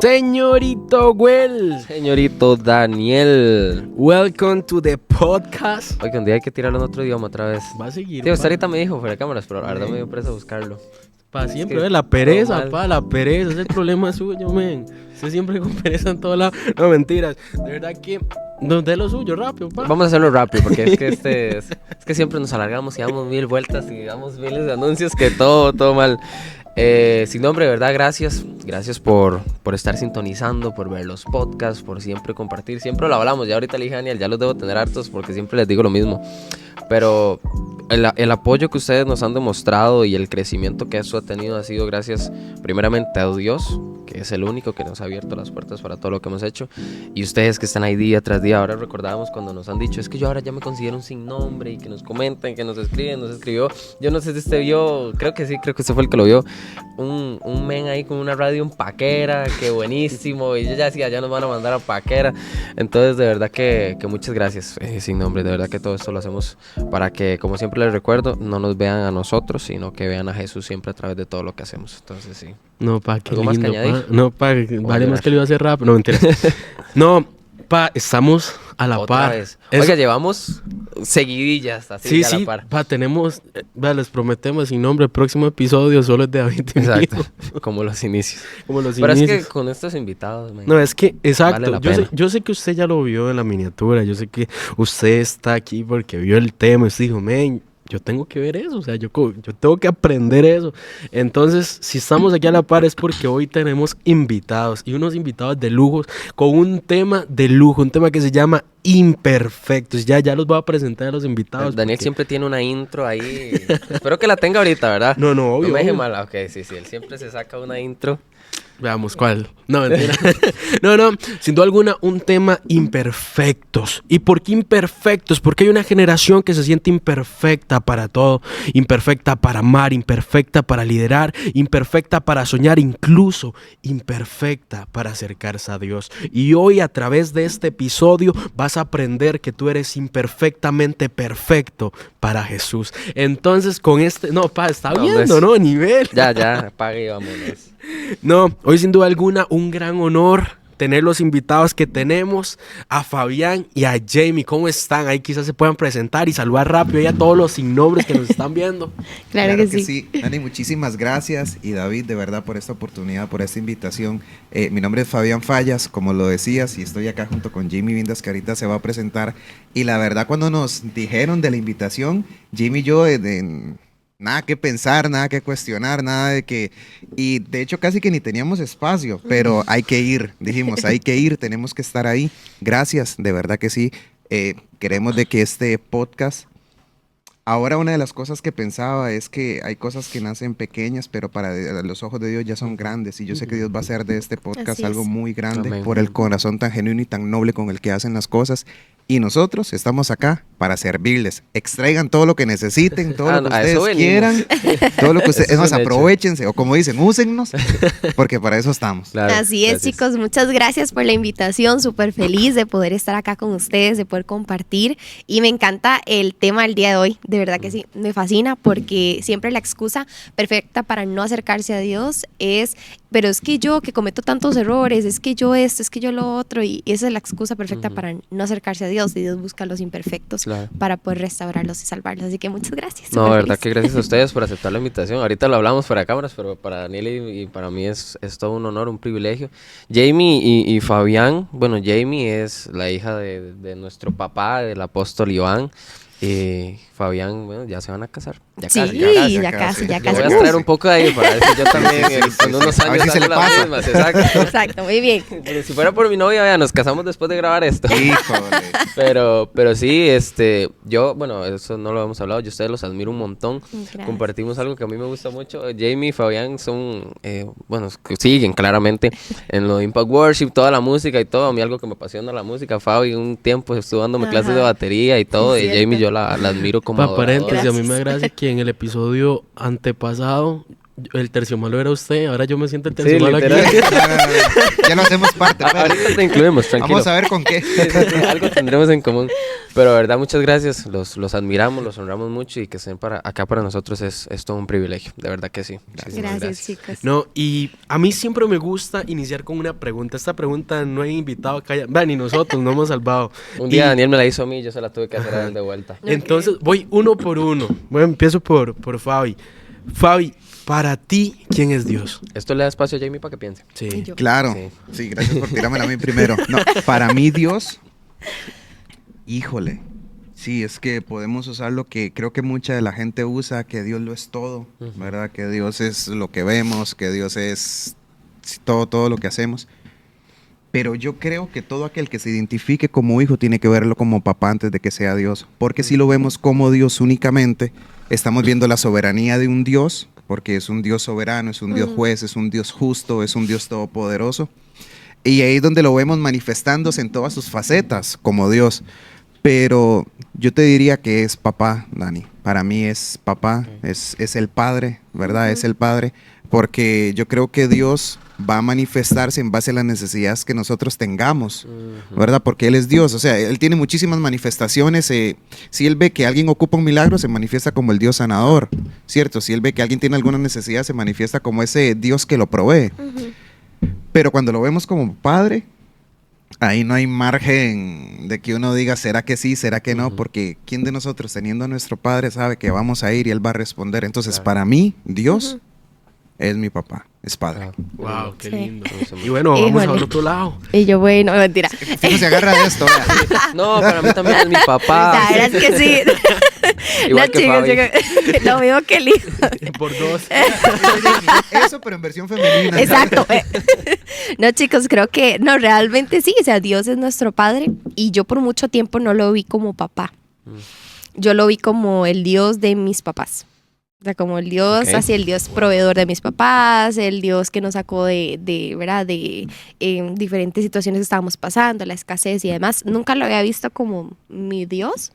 Señorito Will. Señorito Daniel. Welcome to the podcast. Oye, un día hay que tirarlo en otro idioma otra vez. Va a seguir. Tío, usted ahorita me dijo fuera de cámaras, pero la verdad me dio presa buscarlo. Para siempre, es que la pereza, todo pa, la pereza. Es el problema suyo, men. Usted siempre con pereza en todos lados. No, mentiras. De verdad que nos dé lo suyo rápido, pa. Vamos a hacerlo rápido, porque es que es que siempre nos alargamos y damos 1000 vueltas y damos miles de anuncios que todo mal. Sin nombre, de verdad, gracias por estar sintonizando, por ver los podcasts, por siempre compartir. Siempre lo hablamos, ya ahorita le dije a Daniel, ya los debo tener hartos porque siempre les digo lo mismo. Pero el apoyo que ustedes nos han demostrado y el crecimiento que eso ha tenido ha sido gracias primeramente a Dios, que es el único que nos ha abierto las puertas para todo lo que hemos hecho, y ustedes que están ahí día tras día. Ahora recordábamos cuando nos han dicho, es que yo ahora ya me considero un sin nombre, y que nos comentan, que nos escriben, nos escribió, yo no sé si usted vio, creo que sí, creo que usted fue el que lo vio, un men ahí con una radio en Paquera, que buenísimo, y yo ya decía, ya nos van a mandar a Paquera. Entonces de verdad que muchas gracias, sin nombre, de verdad que todo esto lo hacemos para que, como siempre les recuerdo, no nos vean a nosotros, sino que vean a Jesús siempre a través de todo lo que hacemos. Entonces sí. No, pa, qué ¿Algo lindo, más que añadir? pa. No, pa, vale más que lo iba a hacer rápido. No, mentira. No, pa, estamos a la Otra par. vez. Oiga, llevamos seguidillas así Sí, a sí, la par. pa, tenemos, les prometemos sin nombre, el próximo episodio solo es de David. Exacto, como los inicios. Como los Pero inicios. es que con estos invitados, man, No, es que, exacto, vale la pena. yo sé que usted ya lo vio en la miniatura, yo sé que usted está aquí porque vio el tema y usted dijo, men, yo tengo que ver eso, o sea, yo tengo que aprender eso. Entonces, si estamos aquí a la par es porque hoy tenemos invitados, y unos invitados de lujos, con un tema de lujo, un tema que se llama imperfectos. Ya los voy a presentar a los invitados. Daniel porque... siempre tiene una intro ahí. Espero que la tenga ahorita, ¿verdad? No, obvio. No me deje obvio. mal. Ok, sí, él siempre se saca una intro. Veamos cuál. No, mentira. No, sin duda alguna, un tema imperfectos. ¿Y por qué imperfectos? Porque hay una generación que se siente imperfecta para todo. Imperfecta para amar, imperfecta para liderar, imperfecta para soñar, incluso imperfecta para acercarse a Dios. Y hoy, a través de este episodio, vas a aprender que tú eres imperfectamente perfecto para Jesús. Entonces, con este... No, pa, está viendo, ¿no? Nivel. Ya, apague y vámonos. No, hoy sin duda alguna un gran honor tener los invitados que tenemos, a Fabián y a Jamie. ¿Cómo están? Ahí quizás se puedan presentar y saludar rápido y a todos los sin nombres que nos están viendo. Claro que sí. Dani, muchísimas gracias, y David, de verdad, por esta oportunidad, por esta invitación. Mi nombre es Fabián Fallas, como lo decías, y estoy acá junto con Jamie Vindas, que ahorita se va a presentar. Y la verdad, cuando nos dijeron de la invitación, Jamie y yo... nada que pensar, nada que cuestionar, nada de que... Y de hecho casi que ni teníamos espacio, pero hay que ir, dijimos, hay que ir, tenemos que estar ahí. Gracias, de verdad que sí. Queremos de que este podcast... Ahora una de las cosas que pensaba es que hay cosas que nacen pequeñas, pero para los ojos de Dios ya son grandes. Y yo sé que Dios va a hacer de este podcast algo muy grande. Amén. Por el corazón tan genuino y tan noble con el que hacen las cosas. Y nosotros estamos acá para servirles. Extraigan todo lo que necesiten, todo lo que ustedes quieran, todo lo que ustedes... Es más, aprovechense, o como dicen, úsennos, porque para eso estamos. Claro, Así es, chicos. Muchas gracias por la invitación. Súper feliz de poder estar acá con ustedes, de poder compartir. Y me encanta el tema del día de hoy. De verdad que sí, me fascina, porque siempre la excusa perfecta para no acercarse a Dios es... Pero es que yo que cometo tantos errores, es que yo esto, es que yo lo otro, y esa es la excusa perfecta para no acercarse a Dios. Y Dios busca a los imperfectos para poder restaurarlos y salvarlos. Así que muchas gracias. No, verdad que gracias a ustedes por aceptar la invitación. Ahorita lo hablamos fuera de cámaras, pero para Daniel y para mí es todo un honor, un privilegio. Jamie y Fabián, bueno, Jamie es la hija de nuestro papá, del apóstol Iván. Fabián, bueno, ya se van a casar. Ya casi. Voy a traer un poco de ahí para ver si yo también en unos años se le pasa. Mismas, exacto, muy bien. Pero si fuera por mi novia, vea, nos casamos después de grabar esto. Híjole. Pero sí, yo, bueno, eso no lo hemos hablado, yo ustedes los admiro un montón. Gracias. Compartimos algo que a mí me gusta mucho. Jamie y Fabián son, bueno, siguen claramente en lo de Impact Worship, toda la música y todo. A mí algo que me apasiona la música. Fabi un tiempo estuvo dándome clases de batería y todo, y Jamie yo la admiro como adoradora. Paréntesis, a mí me agradece que en el episodio antepasado El terciomalo era usted, ahora yo me siento el Sí, terciomalo aquí. literal. Ya lo hacemos parte. pero Ahorita te incluimos, tranquilo. Vamos a ver con qué. Sí, algo tendremos en común. Pero de verdad, muchas gracias. Los admiramos, los honramos mucho y que estén acá para nosotros es todo un privilegio. De verdad que sí. Muchísimas Gracias, chicos. No, y a mí siempre me gusta iniciar con una pregunta. Esta pregunta no he invitado acá, ni nosotros no hemos salvado. Un día Y- Daniel me la hizo a mí y yo se la tuve que hacer a él de vuelta. Entonces voy uno por uno. Bueno, empiezo por Fabi. Fabi, para ti, ¿quién es Dios? Esto le da espacio a Jamie para que piense. Sí. Y yo. Claro. Sí. Sí, gracias por tirármela a mí primero. No, para mí Dios, híjole. Sí, es que podemos usar lo que creo que mucha de la gente usa, que Dios lo es todo, ¿verdad? Que Dios es lo que vemos, que Dios es todo lo que hacemos. Pero yo creo que todo aquel que se identifique como hijo tiene que verlo como papá antes de que sea Dios. Porque si lo vemos como Dios únicamente, estamos viendo la soberanía de un Dios, porque es un Dios soberano, es un Dios juez, es un Dios justo, es un Dios todopoderoso. Y ahí es donde lo vemos manifestándose en todas sus facetas como Dios. Pero yo te diría que es papá, Dani. Para mí es papá, es el padre, ¿verdad? Es el padre. Porque yo creo que Dios va a manifestarse en base a las necesidades que nosotros tengamos, ¿verdad? Porque Él es Dios, o sea, Él tiene muchísimas manifestaciones. Si Él ve que alguien ocupa un milagro, se manifiesta como el Dios sanador, ¿cierto? Si Él ve que alguien tiene alguna necesidad, se manifiesta como ese Dios que lo provee. Pero cuando lo vemos como Padre, ahí no hay margen de que uno diga, ¿será que sí, será que no? Porque ¿quién de nosotros, teniendo a nuestro Padre, sabe que vamos a ir y Él va a responder? Entonces, para mí, Dios es mi papá, es padre. Wow, qué Sí. lindo. Y bueno, vamos Híjole. al otro lado. Y yo, bueno, mentira. Fijo, se agarra de esto. vea. No, para mí también es mi papá. La verdad es que sí. Igual No, que chicos, Fabi. lo mismo que el hijo. Por dos. Eso, pero en versión femenina. Exacto. No, chicos, creo que no, realmente sí. O sea, Dios es nuestro padre y yo por mucho tiempo no lo vi como papá. Yo lo vi como el Dios de mis papás. O sea, como el Dios, Ok. así el Dios proveedor de mis papás, el Dios que nos sacó ¿verdad? De diferentes situaciones que estábamos pasando, la escasez y demás. Nunca lo había visto como mi Dios.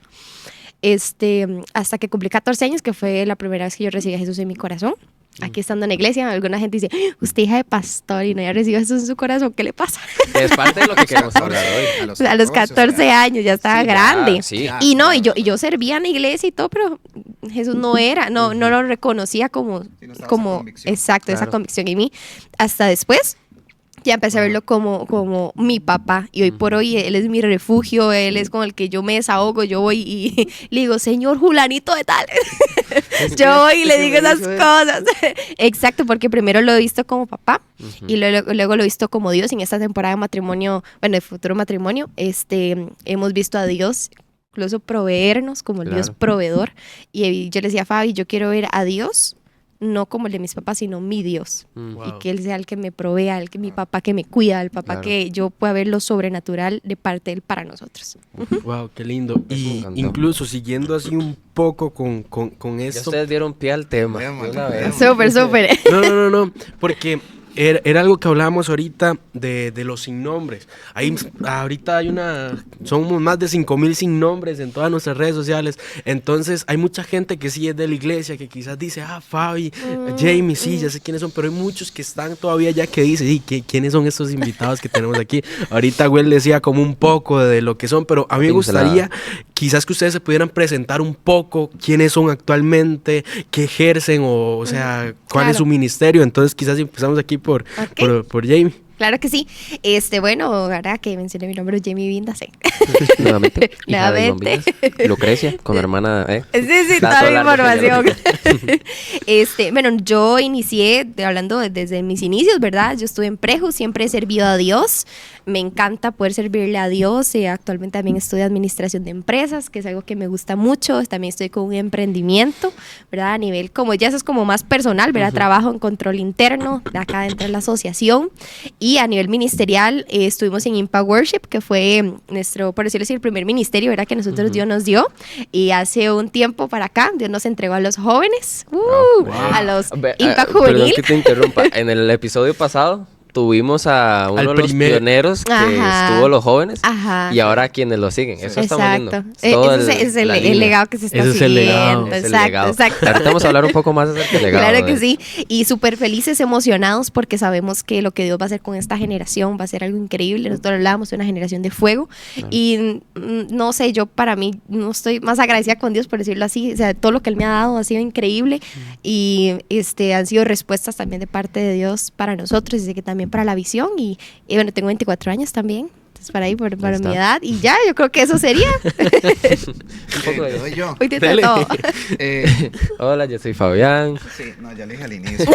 Hasta que cumplí 14 años, que fue la primera vez que yo recibí a Jesús en mi corazón. Aquí estando en la iglesia, alguna gente dice, usted hija de pastor y no haya recibido a Jesús en su corazón, ¿qué le pasa? Es parte de lo que queremos hablar hoy. A los 14 años ya estaba grande. Sí. Y no, y yo servía en la iglesia y todo, pero Jesús no lo reconocía como, Sí, no estaba esa como convicción. exacto, esa Claro. convicción en mí. Hasta después ya empecé a verlo como mi papá. Y hoy por hoy él es mi refugio, él es con el que yo me desahogo. Yo voy y le digo, señor Julanito de tal. Yo voy y le digo esas cosas. Exacto, porque primero lo he visto como papá y luego lo he visto como Dios. En esta temporada de matrimonio, bueno, de futuro matrimonio, hemos visto a Dios incluso proveernos como el Claro. Dios proveedor. Y yo le decía a Fabi, yo quiero ver a Dios no como el de mis papás, sino mi Dios. Wow. Y que Él sea el que me provea, mi papá que me cuida, el papá Claro. que yo pueda ver lo sobrenatural de parte de Él para nosotros. Wow, qué lindo. Eso me Y encantó. incluso siguiendo así un poco con Ya esto. ustedes dieron pie al tema. Démosle, de una vez. démosle. Súper. No, porque era algo que hablábamos ahorita de los sin nombres. Ahorita somos más de 5,000 sin nombres en todas nuestras redes sociales. Entonces hay mucha gente que sí es de la iglesia, que quizás dice, Fabi, Jamie, sí, ya sé quiénes son, pero hay muchos que están todavía ya que dicen, ¿quiénes son estos invitados que tenemos aquí? Ahorita Will decía como un poco de lo que son, pero a mí me gustaría quizás que ustedes se pudieran presentar un poco quiénes son actualmente, qué ejercen o sea, cuál es Claro. su ministerio. Entonces quizás empezamos aquí por Jamie. Claro que sí. Bueno, ahora que mencioné mi nombre, Jamie Vinda, sí. Nuevamente. hija de Nuevamente. Bombillas. Lucrecia, con la hermana. Sí, Da toda todo la largo que información. Bueno, yo inicié hablando desde mis inicios, ¿verdad? Yo estuve en Preju, siempre he servido a Dios. Me encanta poder servirle a Dios. Actualmente también estudio administración de empresas, que es algo que me gusta mucho. También estoy con un emprendimiento, ¿verdad? A nivel como, ya eso es como más personal, ¿verdad? Trabajo en control interno, de acá dentro de la asociación. Y a nivel ministerial, estuvimos en Impact Worship, que fue nuestro, por decirlo así, el primer ministerio, ¿verdad? Que nosotros Dios nos dio. Y hace un tiempo para acá, Dios nos entregó a los jóvenes, a los Impact Perdón Juvenil. que te interrumpa. En el episodio pasado tuvimos a uno Al de los primer- pioneros que Ajá. estuvo los jóvenes Ajá. y ahora quienes lo siguen. Eso estamos viendo. Exacto. Es todo Ese es la el línea. legado que se está Ese es el siguiendo. legado. Es el Exacto, legado. exacto. Ahorita vamos a hablar un poco más acerca del legado. Claro que de- sí. Y súper felices, emocionados, porque sabemos que lo que Dios va a hacer con esta generación va a ser algo increíble. Nosotros hablábamos de una generación de fuego. Y no sé, yo para mí no estoy más agradecida con Dios, por decirlo así. O sea, todo lo que Él me ha dado ha sido increíble. Y han sido respuestas también de parte de Dios para nosotros, y sé que también para la visión. Y bueno, tengo 24 años también. Entonces, para ahí, para está. mi edad. Y ya, yo creo que eso sería. Un poco Le de... doy yo. Hoy te Dale. todo. Hola, yo soy Fabián. Sí, no, ya le dije al inicio.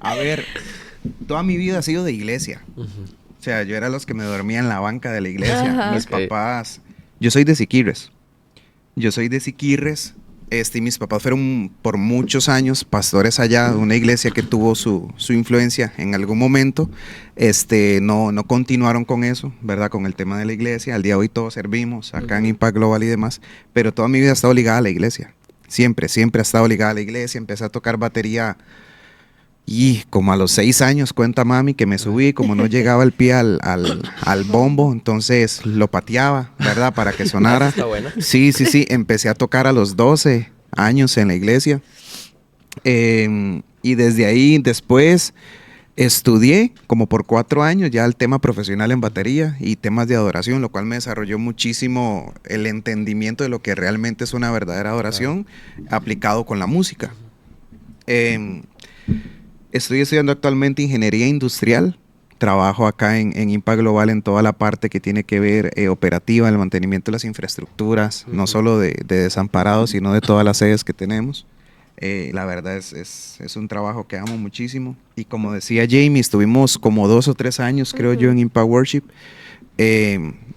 A ver, toda mi vida ha sido de iglesia. O sea, yo era los que me dormía en la banca de la iglesia. Ajá. Mis Ok. papás. Yo soy de Siquirres. Y mis papás fueron por muchos años pastores allá, una iglesia que tuvo su influencia en algún momento. No continuaron con eso, ¿verdad? Con el tema de la iglesia. Al día de hoy todos servimos acá en Impact Global y demás. Pero toda mi vida ha estado ligada a la iglesia. Siempre ha estado ligada a la iglesia. Empecé a tocar batería y como a los 6 años, cuenta mami, que me subí, como no llegaba el pie al bombo, entonces lo pateaba, ¿verdad? Para que sonara. Está buena. Sí. Empecé a tocar a los 12 años en la iglesia. Y desde ahí después estudié como por 4 años ya el tema profesional en batería y temas de adoración, lo cual me desarrolló muchísimo el entendimiento de lo que realmente es una verdadera adoración aplicado con la música. Estoy estudiando actualmente ingeniería industrial. Trabajo acá en Impact Global en toda la parte que tiene que ver operativa, el mantenimiento de las infraestructuras, no solo de desamparados, sino de todas las sedes que tenemos. La verdad es un trabajo que amo muchísimo. Y como decía Jamie, estuvimos como 2 o 3 años, creo yo, en Impact Worship,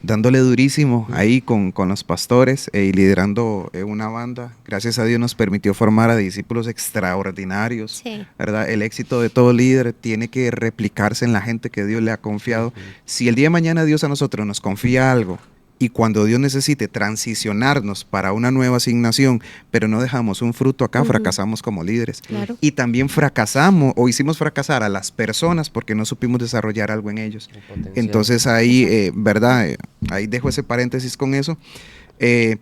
dándole durísimo ahí con los pastores y liderando una banda. Gracias a Dios nos permitió formar a discípulos extraordinarios, Sí. ¿verdad? El éxito de todo líder tiene que replicarse en la gente que Dios le ha confiado. Si el día de mañana Dios a nosotros nos confía algo y cuando Dios necesite transicionarnos para una nueva asignación, pero no dejamos un fruto acá, fracasamos como líderes. Claro. Y también fracasamos o hicimos fracasar a las personas porque no supimos desarrollar algo en ellos. Entonces ahí, ¿verdad? Ahí dejo ese paréntesis con eso.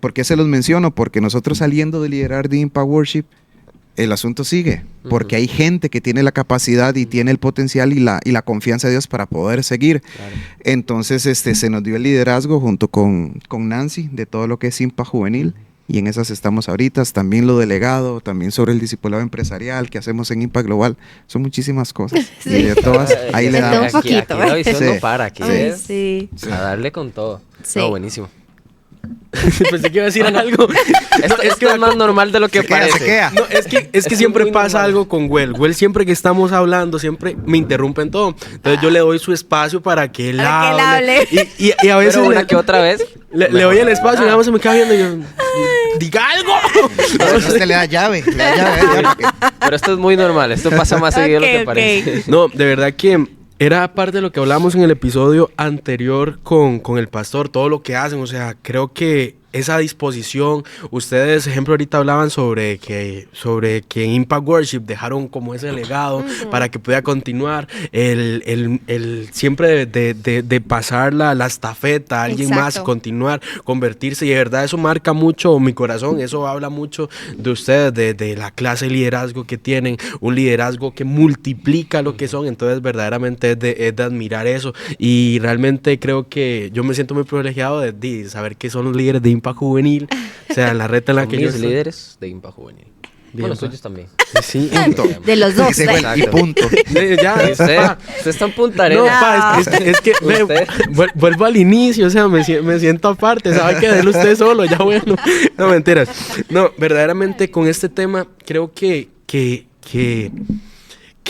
¿Por qué se los menciono? Porque nosotros saliendo de liderar de Impact Worship, el asunto sigue, porque hay gente que tiene la capacidad y tiene el potencial y la confianza de Dios para poder seguir. Claro. Entonces se nos dio el liderazgo junto con Nancy de todo lo que es Impact Juvenil, y en esas estamos ahorita. También lo delegado, también sobre el discipulado empresarial que hacemos en Impact Global. Son muchísimas cosas. Sí. Y de todas, ahí le De todo damos. un poquito, Aquí la visión Sí. no para, aquí Ay, es sí. a darle con todo. Sí. No, buenísimo. Pensé que iba a decir algo. Esto es más normal de lo que Se queda, parece. se queda. No, es que Es siempre muy pasa normal. algo con Well. Well siempre que estamos hablando, siempre me interrumpen todo. Entonces yo le doy su espacio para que él Para que él hable. hable. Y a veces Pero una le, que otra vez. le doy el espacio y nada más se me queda viendo y yo, diga algo. Entonces usted le da llave. Porque Pero esto es muy normal. Esto pasa más seguido de lo que Ok, ok. parece. No, de verdad que era parte de lo que hablamos en el episodio anterior con el pastor, todo lo que hacen. O sea, creo que esa disposición, ustedes, ejemplo, ahorita hablaban sobre que en Impact Worship dejaron como ese legado para que pueda continuar, el siempre de pasar la estafeta a alguien más, Exacto. continuar, convertirse, y de verdad eso marca mucho mi corazón, eso habla mucho de ustedes, de la clase de liderazgo que tienen, un liderazgo que multiplica lo que son. Entonces verdaderamente es de admirar eso, y realmente creo que yo me siento muy privilegiado de saber que son los líderes de Impact Juvenil, o sea, la red en la Son que yo mis estoy. líderes de Impact Juvenil. Bien, Bueno, pa. suyos también. Sí, punto. De los dos. Dice, bueno, y Exacto. punto. ya, Y usted está en Punta no, Arenas. pa, es que ve, Usted. vuelvo al inicio, o sea, me siento aparte, sabe que déjelo usted solo, ya bueno, no mentiras. No, verdaderamente con este tema creo que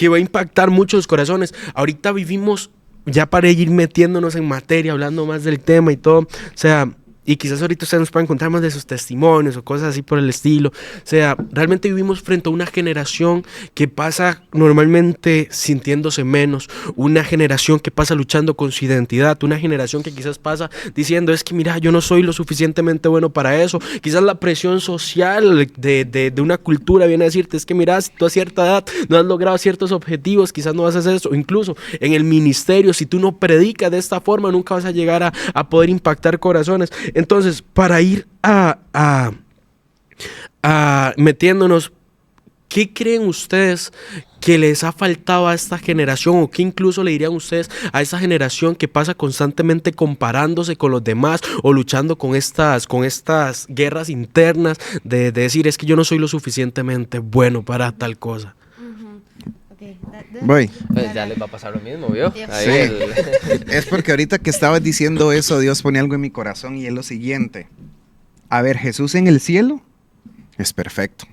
va a impactar muchos corazones. Ahorita vivimos, ya para ir metiéndonos en materia, hablando más del tema y todo, o sea, y quizás ahorita ustedes nos puedan contar más de sus testimonios o cosas así por el estilo. O sea, realmente vivimos frente a una generación que pasa normalmente sintiéndose menos, una generación que pasa luchando con su identidad, una generación que quizás pasa diciendo, es que mira, yo no soy lo suficientemente bueno para eso. Quizás la presión social de una cultura viene a decirte, es que mira, si tú a cierta edad no has logrado ciertos objetivos, quizás no vas a hacer eso. O incluso en el ministerio, si tú no predicas de esta forma, nunca vas a llegar a poder impactar corazones. Entonces, para ir a metiéndonos, ¿qué creen ustedes que les ha faltado a esta generación? ¿O qué incluso le dirían ustedes a esa generación que pasa constantemente comparándose con los demás o luchando con estas guerras internas de decir, es que yo no soy lo suficientemente bueno para tal cosa? Voy. Pues ya les va a pasar lo mismo, ¿vio? Ahí Sí. Es porque ahorita que estabas diciendo eso, Dios pone algo en mi corazón y es lo siguiente. A ver, Jesús en el cielo es perfecto,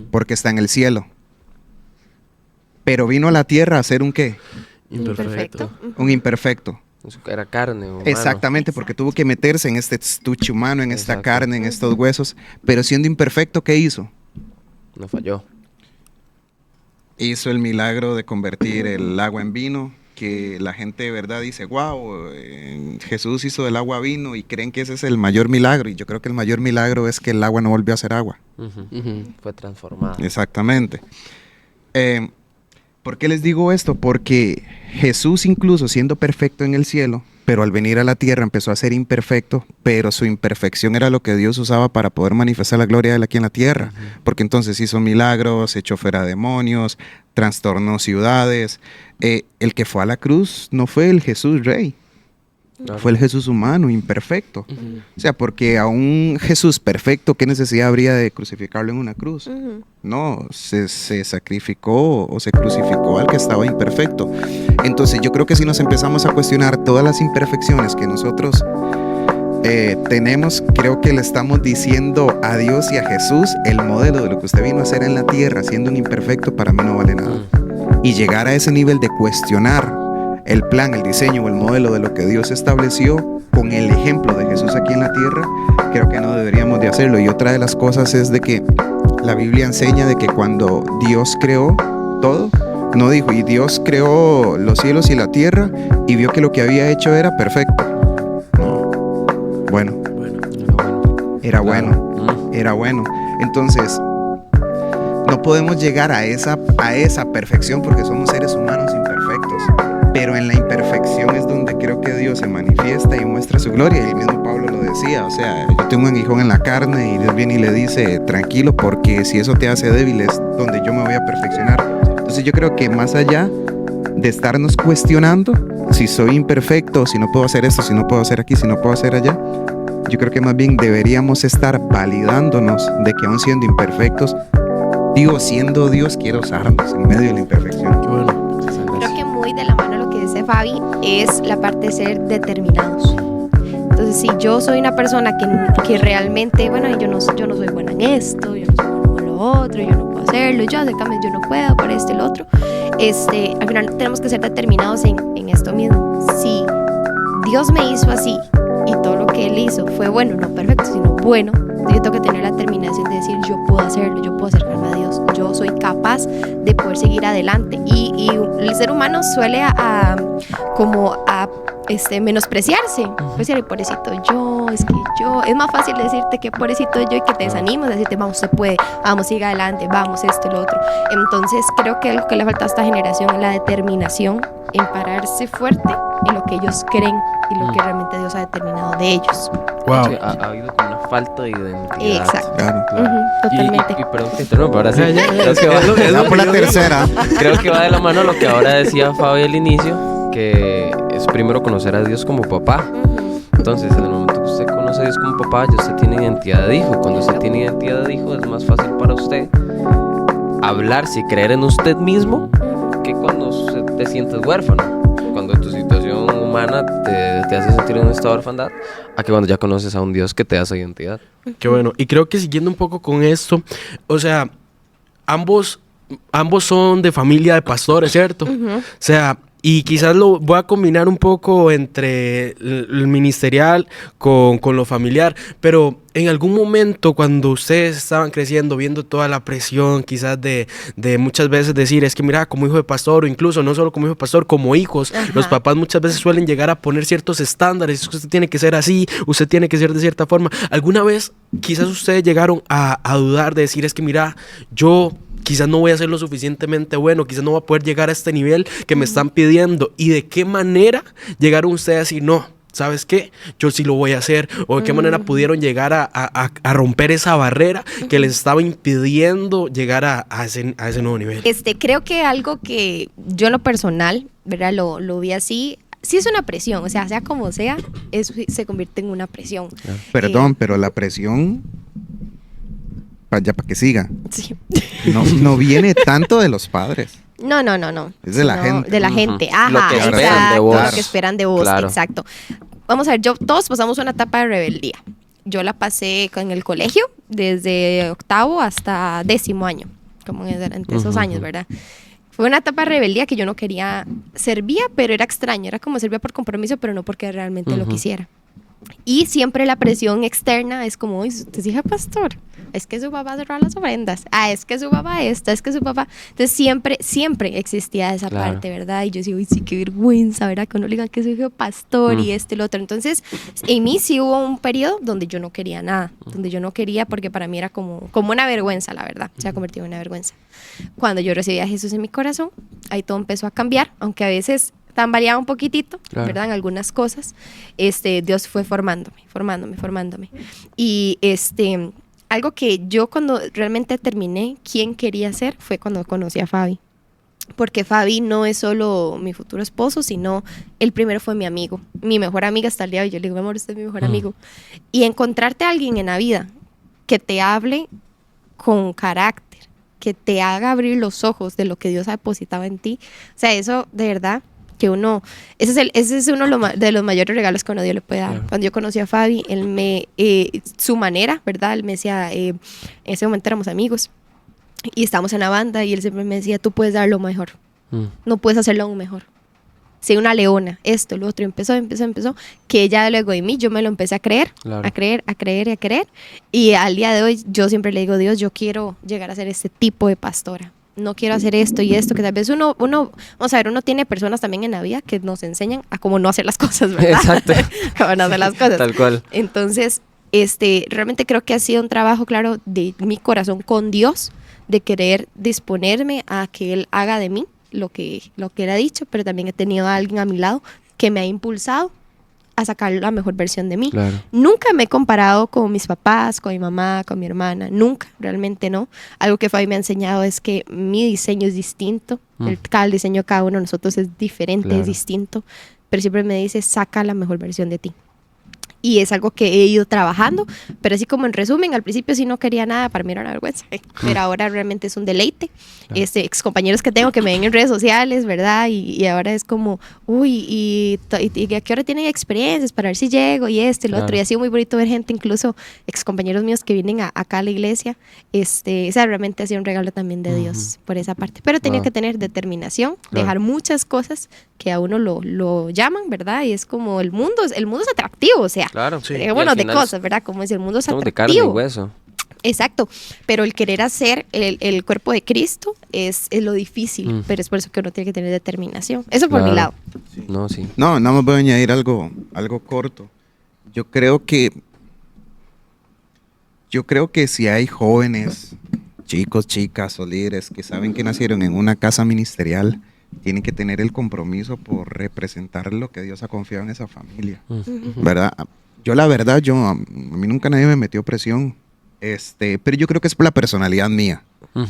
porque está en el cielo. Pero vino a la tierra a ser un ¿qué? Imperfecto. Un imperfecto. era carne. Humano. Exactamente, porque tuvo que meterse en este estuche humano, en esta Exacto. carne, en estos huesos. Pero siendo imperfecto, ¿qué hizo? No falló. Hizo el milagro de convertir el agua en vino, que la gente de verdad dice, wow, Jesús hizo del agua vino y creen que ese es el mayor milagro. Y yo creo que el mayor milagro es que el agua no volvió a ser agua. Fue transformada. Exactamente. ¿Por qué les digo esto? Porque Jesús, incluso siendo perfecto en el cielo, pero al venir a la tierra empezó a ser imperfecto, pero su imperfección era lo que Dios usaba para poder manifestar la gloria de él aquí en la tierra. Porque entonces hizo milagros, echó fuera demonios, trastornó ciudades. El que fue a la cruz no fue el Jesús rey, fue el Jesús humano, imperfecto. O sea, porque a un Jesús perfecto, ¿qué necesidad habría de crucificarlo en una cruz? No, se sacrificó o se crucificó al que estaba imperfecto. Entonces yo creo que si nos empezamos a cuestionar todas las imperfecciones que nosotros tenemos, creo que le estamos diciendo a Dios y a Jesús, el modelo de lo que usted vino a hacer en la tierra, siendo un imperfecto, para mí no vale nada. Y llegar a ese nivel de cuestionar el plan, el diseño o el modelo de lo que Dios estableció con el ejemplo de Jesús aquí en la tierra, creo que no deberíamos de hacerlo. Y otra de las cosas es de que la Biblia enseña de que cuando Dios creó todo, no dijo, y Dios creó los cielos y la tierra y vio que lo que había hecho era perfecto. No. Bueno. Era bueno. Entonces, no podemos llegar a esa perfección porque somos seres humanos imperfectos. Pero en la imperfección es donde creo que Dios se manifiesta y muestra su gloria. Y el mismo Pablo lo decía, o sea, yo tengo un aguijón en la carne y Dios viene y le dice, tranquilo, porque si eso te hace débil es donde yo me voy a perfeccionar. Entonces yo creo que más allá de estarnos cuestionando si soy imperfecto, si no puedo hacer esto, si no puedo hacer aquí, si no puedo hacer allá, yo creo que más bien deberíamos estar validándonos de que aún siendo imperfectos, siendo Dios, quiere usarnos en medio de la imperfección. Qué bueno. Creo que muy de la mano lo que dice Fabi es la parte de ser determinados. Entonces, si yo soy una persona que realmente, bueno, yo no soy buena en esto, yo no soy buena en lo otro, yo no puedo hacerlo, yo no puedo, por esto y lo otro, al final tenemos que ser determinados en esto mismo. Si Dios me hizo así y todo lo que Él hizo fue bueno, no perfecto, sino bueno, yo tengo que tener la determinación de decir, yo puedo hacerlo, yo puedo acercarme a Dios, yo soy capaz de poder seguir adelante. Y el ser humano suele menospreciarse. Pues decir, pobrecito yo, es más fácil decirte que pobrecito yo y que te desanimas, decirte, vamos, se puede, vamos, siga adelante, vamos, esto y lo otro. Entonces creo que lo que le falta a esta generación es la determinación en pararse fuerte en lo que ellos creen y lo que realmente Dios ha determinado de ellos. Wow. Sí, ha habido como una falta de identidad. Exacto. Claro. Totalmente. Y perdón que interrumpa, ahora sí. Ya, Creo que Va por la tercera. creo que va de la mano lo que ahora decía Fabi al inicio, que es primero conocer a Dios como papá. Entonces, en el momento que usted conoce a Dios como papá, ya usted tiene identidad de hijo. Cuando usted tiene identidad de hijo, es más fácil para usted hablarse y creer en usted mismo que cuando te sientes huérfano. Cuando tu situación humana te hace sentir en un estado de orfandad, a que cuando ya conoces a un Dios que te da esa identidad. Qué bueno. Y creo que siguiendo un poco con esto, o sea, ambos son de familia de pastores, ¿cierto? O sea, Y quizás lo voy a combinar un poco entre el ministerial con lo familiar, pero en algún momento cuando ustedes estaban creciendo, viendo toda la presión quizás de muchas veces decir, es que mira, como hijo de pastor, o incluso no solo como hijo de pastor, como hijos, Ajá. los papás muchas veces suelen llegar a poner ciertos estándares, usted tiene que ser así, usted tiene que ser de cierta forma. ¿Alguna vez quizás ustedes llegaron a dudar de decir, es que mira, yo quizás no voy a ser lo suficientemente bueno, quizás no voy a poder llegar a este nivel que me están pidiendo? ¿Y de qué manera llegaron ustedes a decir, no, ¿sabes qué? Yo sí lo voy a hacer? ¿O de qué manera pudieron llegar a romper esa barrera que les estaba impidiendo llegar a ese nuevo nivel? Creo que algo que yo en lo personal, ¿verdad? Lo vi así. Sí es una presión, o sea como sea, eso se convierte en una presión. Perdón, pero la presión, ya para que siga, Sí. no viene tanto de los padres. No. Es de la No, gente. De la gente, ajá. Lo que esperan exacto, de vos. Lo que esperan de vos, Claro. exacto. Vamos a ver, todos pasamos una etapa de rebeldía. Yo la pasé en el colegio desde 8º hasta 10º año, como entre esos años, ¿verdad? Fue una etapa de rebeldía que yo no quería, servía, pero era extraño, era como servía por compromiso, pero no porque realmente lo quisiera. Y siempre la presión externa es como, usted es hija de pastor, es que su papá cerró las ofrendas, es que su papá esto, es que su papá... Entonces siempre existía esa Claro. parte, ¿verdad? Y yo decía, uy, sí, qué vergüenza, ¿verdad? Que uno le digan que soy hijo de pastor y esto y lo otro. Entonces, en mí sí hubo un periodo donde yo no quería nada, donde yo no quería porque para mí era como una vergüenza, la verdad, se ha convertido en una vergüenza. Cuando yo recibí a Jesús en mi corazón, ahí todo empezó a cambiar, aunque a veces tambaleaba un poquitito, Claro. ¿verdad? En algunas cosas. Dios fue formándome. Y algo que yo cuando realmente terminé quién quería ser fue cuando conocí a Fabi. Porque Fabi no es solo mi futuro esposo, sino el primero fue mi amigo, mi mejor amiga hasta el día de hoy. Yo le digo, mi amor, usted es mi mejor amigo. Y encontrarte a alguien en la vida que te hable con carácter, que te haga abrir los ojos de lo que Dios ha depositado en ti. O sea, eso de verdad que uno, ese es uno de los mayores regalos que uno Dios le puede dar. Claro. Cuando yo conocí a Fabi, él su manera, ¿verdad? Él me decía, en ese momento éramos amigos y estábamos en la banda y él siempre me decía, tú puedes dar lo mejor, no puedes hacerlo aún mejor. Soy una leona, esto, lo otro, empezó, que ya luego de mí yo me lo empecé a creer, Claro. a creer, y al día de hoy yo siempre le digo, Dios, yo quiero llegar a ser este tipo de pastora, no quiero hacer esto y esto, que tal vez uno, vamos a ver, uno tiene personas también en la vida que nos enseñan a cómo no hacer las cosas, ¿verdad? Exacto. Cómo no hacer las cosas. Tal cual. Entonces, realmente creo que ha sido un trabajo, claro, de mi corazón con Dios, de querer disponerme a que Él haga de mí lo que Él ha dicho, pero también he tenido a alguien a mi lado que me ha impulsado a sacar la mejor versión de mí. Claro. Nunca me he comparado con mis papás, con mi mamá, con mi hermana, nunca, realmente no. Algo que Fabi me ha enseñado es que mi diseño es distinto, cada diseño de cada uno de nosotros es diferente, Claro. es distinto, pero siempre me dice, saca la mejor versión de ti. Y es algo que he ido trabajando, pero así como en resumen, al principio sí no quería nada, para mí era una vergüenza, pero ahora realmente es un deleite. Ex compañeros que tengo que me ven en redes sociales, ¿verdad? Y ahora es como, uy, y a qué hora tienen experiencias para ver si llego y y lo otro. Claro. Y ha sido muy bonito ver gente, incluso ex compañeros míos que vienen acá a la iglesia. O sea, realmente ha sido un regalo también de Dios por esa parte. Pero tenía Wow. que tener determinación, Claro. dejar muchas cosas que a uno lo llaman, ¿verdad? Y es como el mundo es atractivo, o sea. Claro. Sí. Bueno, Y al de final cosas, ¿verdad? Como es el mundo es somos de carne y atractivo. hueso. Exacto, pero el querer hacer el cuerpo de Cristo es lo difícil, pero es por eso que uno tiene que tener determinación. Eso por mi lado. Claro. No, sí. No, nada más voy a añadir algo corto. Yo creo que si hay jóvenes, chicos, chicas o líderes que saben que nacieron en una casa ministerial, tienen que tener el compromiso por representar lo que Dios ha confiado en esa familia, ¿verdad? Yo la verdad, a mí nunca nadie me metió presión, pero yo creo que es por la personalidad mía,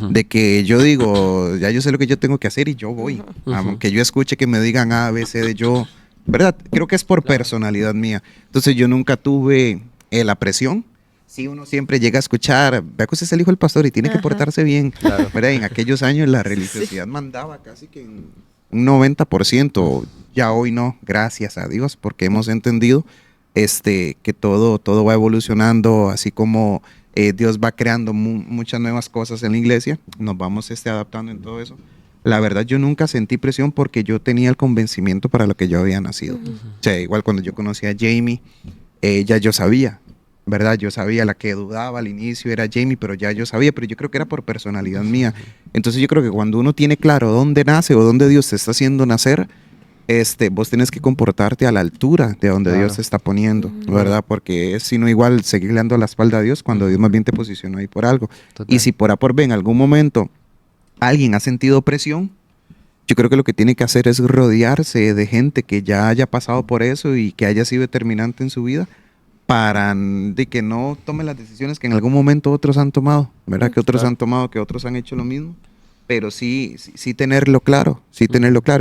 de que yo digo, ya yo sé lo que yo tengo que hacer y yo voy, aunque yo escuche que me digan A, B, C, yo, ¿verdad? Creo que es por personalidad mía. Entonces yo nunca tuve la presión. Sí, uno siempre llega a escuchar, vea que usted es el hijo del pastor y tiene que portarse bien. Claro. ¿Verdad? En aquellos años la religiosidad mandaba casi que en un 90%. Ya hoy no, gracias a Dios, porque hemos entendido que todo va evolucionando, así como Dios va creando muchas nuevas cosas en la iglesia, nos vamos adaptando en todo eso. la verdad yo nunca sentí presión porque yo tenía el convencimiento para lo que yo había nacido. O sea, igual cuando yo conocí a Jamie, ya yo sabía, ¿verdad? Yo sabía, la que dudaba al inicio era Jamie, pero ya yo sabía, pero yo creo que era por personalidad mía. Entonces yo creo que cuando uno tiene claro dónde nace o dónde Dios te está haciendo nacer, vos tienes que comportarte a la altura de donde Dios te está poniendo, ¿verdad? Porque es sino igual seguirle dando la espalda a Dios cuando Dios más bien te posicionó ahí por algo. Total. Y si por A por B en algún momento alguien ha sentido presión, yo creo que lo que tiene que hacer es rodearse de gente que ya haya pasado por eso y que haya sido determinante en su vida para de que no tome las decisiones que en algún momento otros han tomado, ¿verdad? Que otros han tomado, que otros han hecho lo mismo. Pero sí tenerlo claro,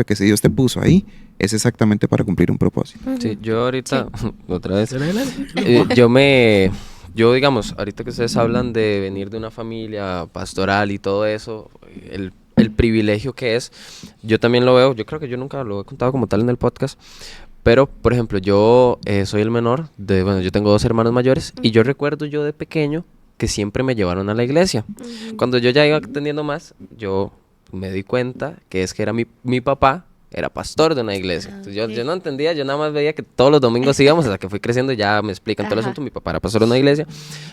que si Dios te puso ahí, es exactamente para cumplir un propósito. Sí, yo ahorita, otra vez, yo digamos, ahorita que ustedes hablan de venir de una familia pastoral y todo eso, el privilegio que es, yo también lo veo, yo creo que yo nunca lo he contado como tal en el podcast, pero, por ejemplo, yo soy el menor, yo tengo 2 hermanos mayores, y yo recuerdo yo de pequeño que siempre me llevaron a la iglesia. Cuando yo ya iba teniendo más, yo me di cuenta que es que era mi papá, era pastor de una iglesia. Entonces yo no entendía, yo nada más veía que todos los domingos íbamos, hasta que fui creciendo ya me explican todo el asunto. Mi papá era pastor de una iglesia,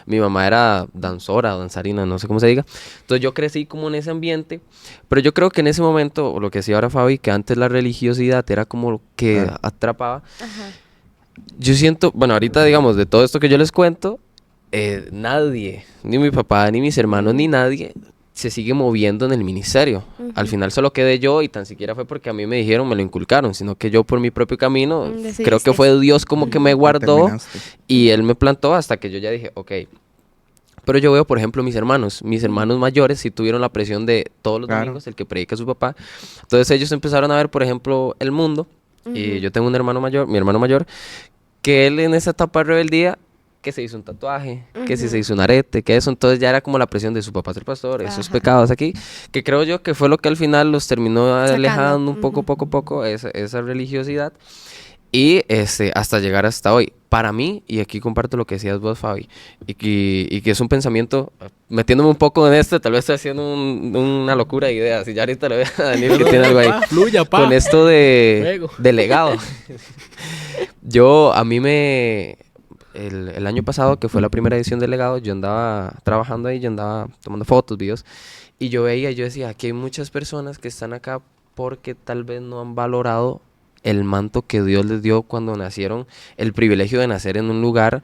mi mamá era danzora o danzarina, no sé cómo se diga. Entonces yo crecí como en ese ambiente, pero yo creo que en ese momento, o lo que decía ahora Fabi, que antes la religiosidad era como lo que atrapaba. Yo siento, bueno, ahorita digamos, de todo esto que yo les cuento, nadie, ni mi papá, ni mis hermanos, ni nadie se sigue moviendo en el ministerio. Al final solo quedé yo, y tan siquiera fue porque a mí me dijeron, me lo inculcaron, sino que yo por mi propio camino, creo que fue Dios como que me guardó y Él me plantó hasta que yo ya dije, ok. Pero yo veo, por ejemplo, mis hermanos mayores sí tuvieron la presión de todos los domingos, el que predica a su papá. Entonces ellos empezaron a ver, por ejemplo, El Mundo, y yo tengo un hermano mayor, mi hermano mayor, que él en esa etapa de rebeldía, que se hizo un tatuaje, que si se hizo un arete, que eso, entonces ya era como la presión de su papá ser pastor, esos pecados aquí, que creo yo que fue lo que al final los terminó alejando un poco, poco a poco, esa religiosidad, y hasta llegar hasta hoy. Para mí, y aquí comparto lo que decías vos, Fabi, y que es un pensamiento, metiéndome un poco en esto, tal vez estoy haciendo una locura de ideas, y ya ahorita le voy a Daniel que tiene algo ahí, Fluya, pa. con esto de legado. A mí el año pasado, que fue la primera edición del legado, yo andaba trabajando ahí, yo andaba tomando fotos, videos, y yo decía, aquí hay muchas personas que están acá porque tal vez no han valorado el manto que Dios les dio cuando nacieron, el privilegio de nacer en un lugar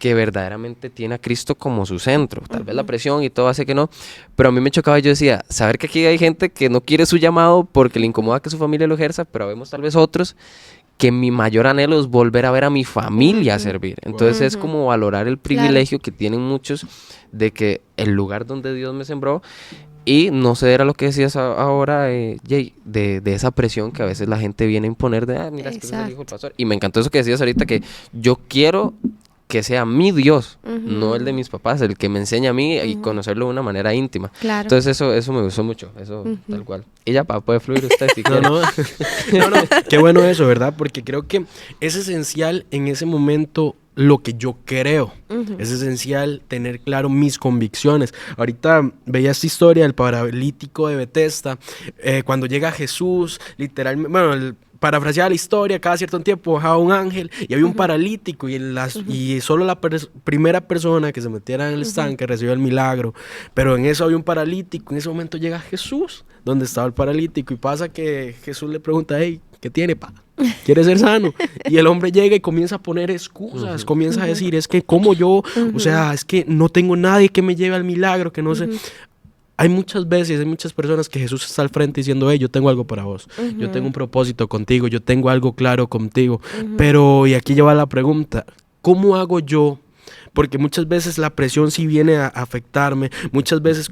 que verdaderamente tiene a Cristo como su centro. Tal vez la presión y todo hace que no, pero a mí me chocaba, yo decía, saber que aquí hay gente que no quiere su llamado porque le incomoda que su familia lo ejerza, pero vemos tal vez otros que mi mayor anhelo es volver a ver a mi familia servir. Entonces es como valorar el privilegio que tienen muchos de que el lugar donde Dios me sembró, y no ceder a lo que decías ahora, Jay, de esa presión que a veces la gente viene a imponer de, mira, es que soy el hijo del pastor. Y me encantó eso que decías ahorita, que yo quiero que sea mi Dios, no el de mis papás, el que me enseña a mí y conocerlo de una manera íntima. Claro. Entonces eso me gustó mucho, eso tal cual. Y ya, puede fluir usted si quiere. No, qué bueno eso, ¿verdad? Porque creo que es esencial en ese momento lo que yo creo. Es esencial tener claro mis convicciones. Ahorita veía esta historia del paralítico de Bethesda, cuando llega Jesús, literalmente, bueno, parafraseada la historia, cada cierto tiempo bajaba un ángel y había un paralítico, y solo la primera persona que se metiera en el estanque recibió el milagro, pero en eso había un paralítico. En ese momento llega Jesús donde estaba el paralítico, y pasa que Jesús le pregunta, hey, ¿qué tiene, pa? ¿Quiere ser sano? Y el hombre llega y comienza a poner excusas, comienza a decir, es que como yo, o sea, es que no tengo nadie que me lleve al milagro, que no sé. Hay muchas personas que Jesús está al frente diciendo, hey, yo tengo algo para vos, yo tengo un propósito contigo, yo tengo algo claro contigo, pero, y aquí lleva la pregunta, ¿cómo hago yo? Porque muchas veces la presión sí viene a afectarme, muchas veces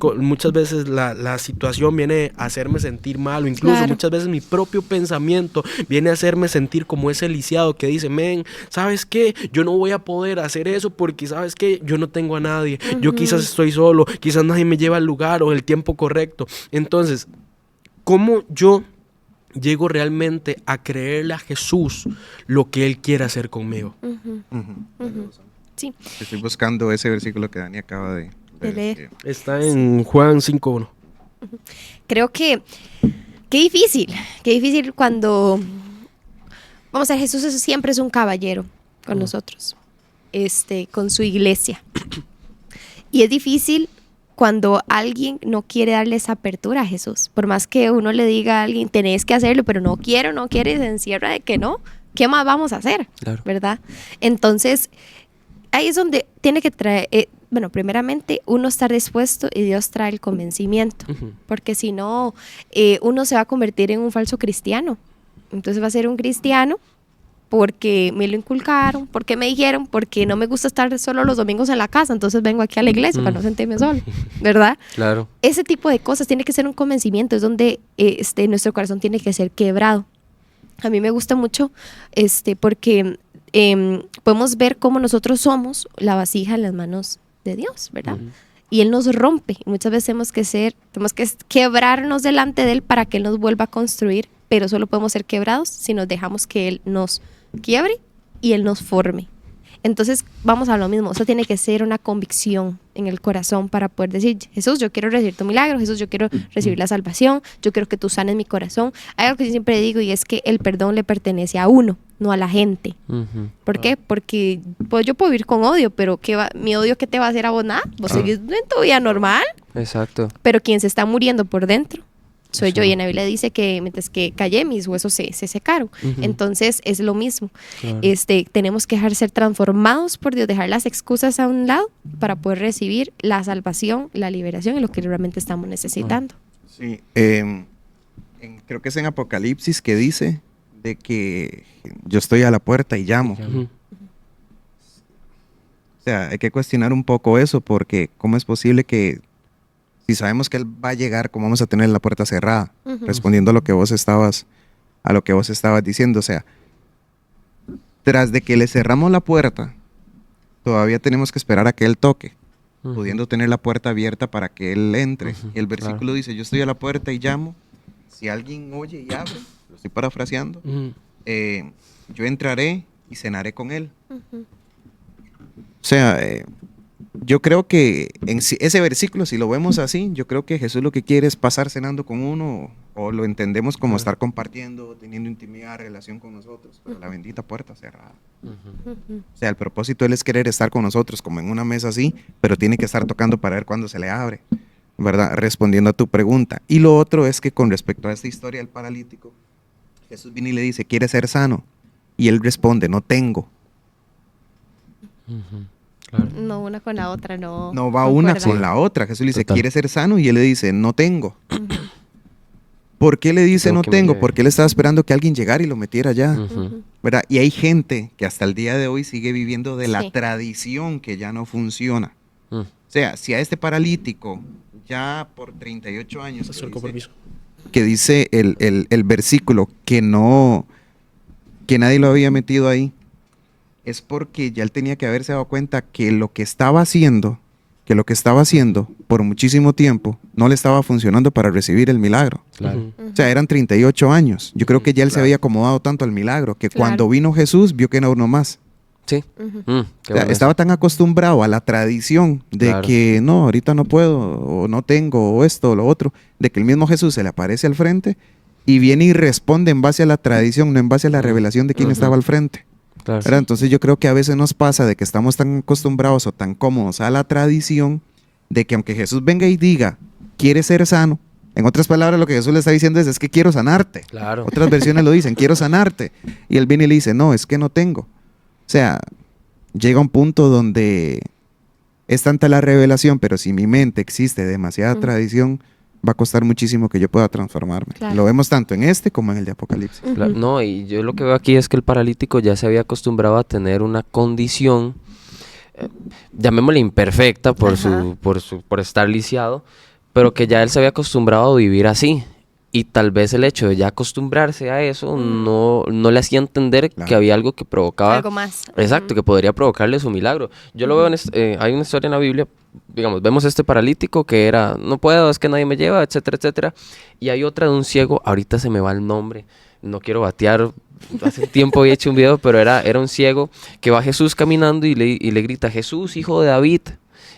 la situación viene a hacerme sentir mal, o incluso muchas veces mi propio pensamiento viene a hacerme sentir como ese lisiado que dice, men, ¿sabes qué? Yo no voy a poder hacer eso porque, ¿sabes qué? Yo no tengo a nadie, yo quizás estoy solo, quizás nadie me lleva al lugar o el tiempo correcto. Entonces, ¿cómo yo llego realmente a creerle a Jesús lo que Él quiere hacer conmigo? Sí. Estoy buscando ese versículo que Dani acaba de leer. Está en Juan 5:1. Creo que qué difícil cuando, vamos a ver, Jesús siempre es un caballero con nosotros, con su iglesia. Y es difícil cuando alguien no quiere darle esa apertura a Jesús. Por más que uno le diga a alguien, tenés que hacerlo, pero no quiere, y se encierra de que no, ¿qué más vamos a hacer? Claro. ¿Verdad? Entonces, ahí es donde tiene que traer, primeramente uno estar dispuesto y Dios trae el convencimiento, porque si no, uno se va a convertir en un falso cristiano. Entonces va a ser un cristiano porque me lo inculcaron, porque me dijeron, porque no me gusta estar solo los domingos en la casa, entonces vengo aquí a la iglesia para no sentirme solo, ¿verdad? Claro. Ese tipo de cosas tiene que ser un convencimiento, es donde nuestro corazón tiene que ser quebrado. A mí me gusta mucho porque podemos ver cómo nosotros somos la vasija en las manos de Dios, ¿verdad? Y Él nos rompe. Muchas veces tenemos que quebrarnos delante de Él para que Él nos vuelva a construir, pero solo podemos ser quebrados si nos dejamos que Él nos quiebre y Él nos forme. Entonces, vamos a lo mismo. Eso tiene que ser una convicción en el corazón para poder decir, Jesús, yo quiero recibir tu milagro. Jesús, yo quiero recibir la salvación. Yo quiero que tú sanes mi corazón. Hay algo que yo siempre digo y es que el perdón le pertenece a uno, no a la gente. ¿Por qué? Porque yo puedo vivir con odio, pero mi odio, ¿qué te va a hacer a vos? Nada. Vos seguís en tu vida normal. Exacto. Pero quien se está muriendo por dentro soy yo, y en la Biblia dice que mientras que callé, mis huesos se secaron. Entonces es lo mismo. Claro. Tenemos que dejar ser transformados por Dios, dejar las excusas a un lado para poder recibir la salvación, la liberación y lo que realmente estamos necesitando. Sí, creo que es en Apocalipsis que dice de que yo estoy a la puerta y llamo. O sea, hay que cuestionar un poco eso, porque ¿cómo es posible que si sabemos que Él va a llegar, cómo vamos a tener la puerta cerrada? Respondiendo a lo que vos estabas diciendo. O sea, tras de que le cerramos la puerta, todavía tenemos que esperar a que Él toque, pudiendo tener la puerta abierta para que Él entre. El versículo dice, yo estoy a la puerta y llamo. Si alguien oye y abre, lo estoy parafraseando, yo entraré y cenaré con Él. O sea, yo creo que en ese versículo, si lo vemos así, yo creo que Jesús lo que quiere es pasar cenando con uno, o lo entendemos como estar compartiendo, teniendo intimidad, relación con nosotros, pero la bendita puerta cerrada. O sea, el propósito de Él es querer estar con nosotros como en una mesa así, pero tiene que estar tocando para ver cuándo se le abre, ¿verdad? Respondiendo a tu pregunta. Y lo otro es que con respecto a esta historia del paralítico, Jesús viene y le dice, ¿quieres ser sano? Y Él responde, no tengo. Claro. No, una con la otra, no. No va una con la otra. Jesús le dice, ¿quieres ser sano? Y Él le dice, no tengo. ¿Por qué le dice no tengo? Porque Él estaba esperando que alguien llegara y lo metiera allá. ¿Verdad? Y hay gente que hasta el día de hoy sigue viviendo de la tradición que ya no funciona. O sea, si a este paralítico ya por 38 años que dice el versículo que nadie lo había metido ahí, es porque ya él tenía que haberse dado cuenta que lo que estaba haciendo por muchísimo tiempo no le estaba funcionando para recibir el milagro. Claro. O sea, eran 38 años. Yo creo que ya él se había acomodado tanto al milagro que cuando vino Jesús vio que era uno más. Sí. O sea, estaba tan acostumbrado a la tradición de que no, ahorita no puedo, o no tengo, o esto, o lo otro, de que el mismo Jesús se le aparece al frente y viene y responde en base a la tradición, no en base a la revelación de quién estaba al frente. Claro. Entonces yo creo que a veces nos pasa de que estamos tan acostumbrados o tan cómodos a la tradición de que aunque Jesús venga y diga, ¿quieres ser sano? En otras palabras, lo que Jesús le está diciendo es que quiero sanarte. Claro. Otras versiones lo dicen, quiero sanarte. Y Él viene y le dice, no, es que no tengo. O sea, llega un punto donde es tanta la revelación, pero si en mi mente existe demasiada tradición, va a costar muchísimo que yo pueda transformarme. Claro. Lo vemos tanto en este como en el de Apocalipsis. Claro. No, y yo lo que veo aquí es que el paralítico ya se había acostumbrado a tener una condición, llamémosle imperfecta por estar lisiado, pero que ya él se había acostumbrado a vivir así. Y tal vez el hecho de ya acostumbrarse a eso no le hacía entender que había algo que provocaba... Algo más. Exacto, que podría provocarle su milagro. Yo lo veo, hay una historia en la Biblia, digamos, vemos este paralítico que era, no puedo, es que nadie me lleva, etcétera, etcétera. Y hay otra de un ciego, ahorita se me va el nombre, no quiero batear, hace tiempo había hecho un video, pero era un ciego que va a Jesús caminando y le grita, Jesús, hijo de David.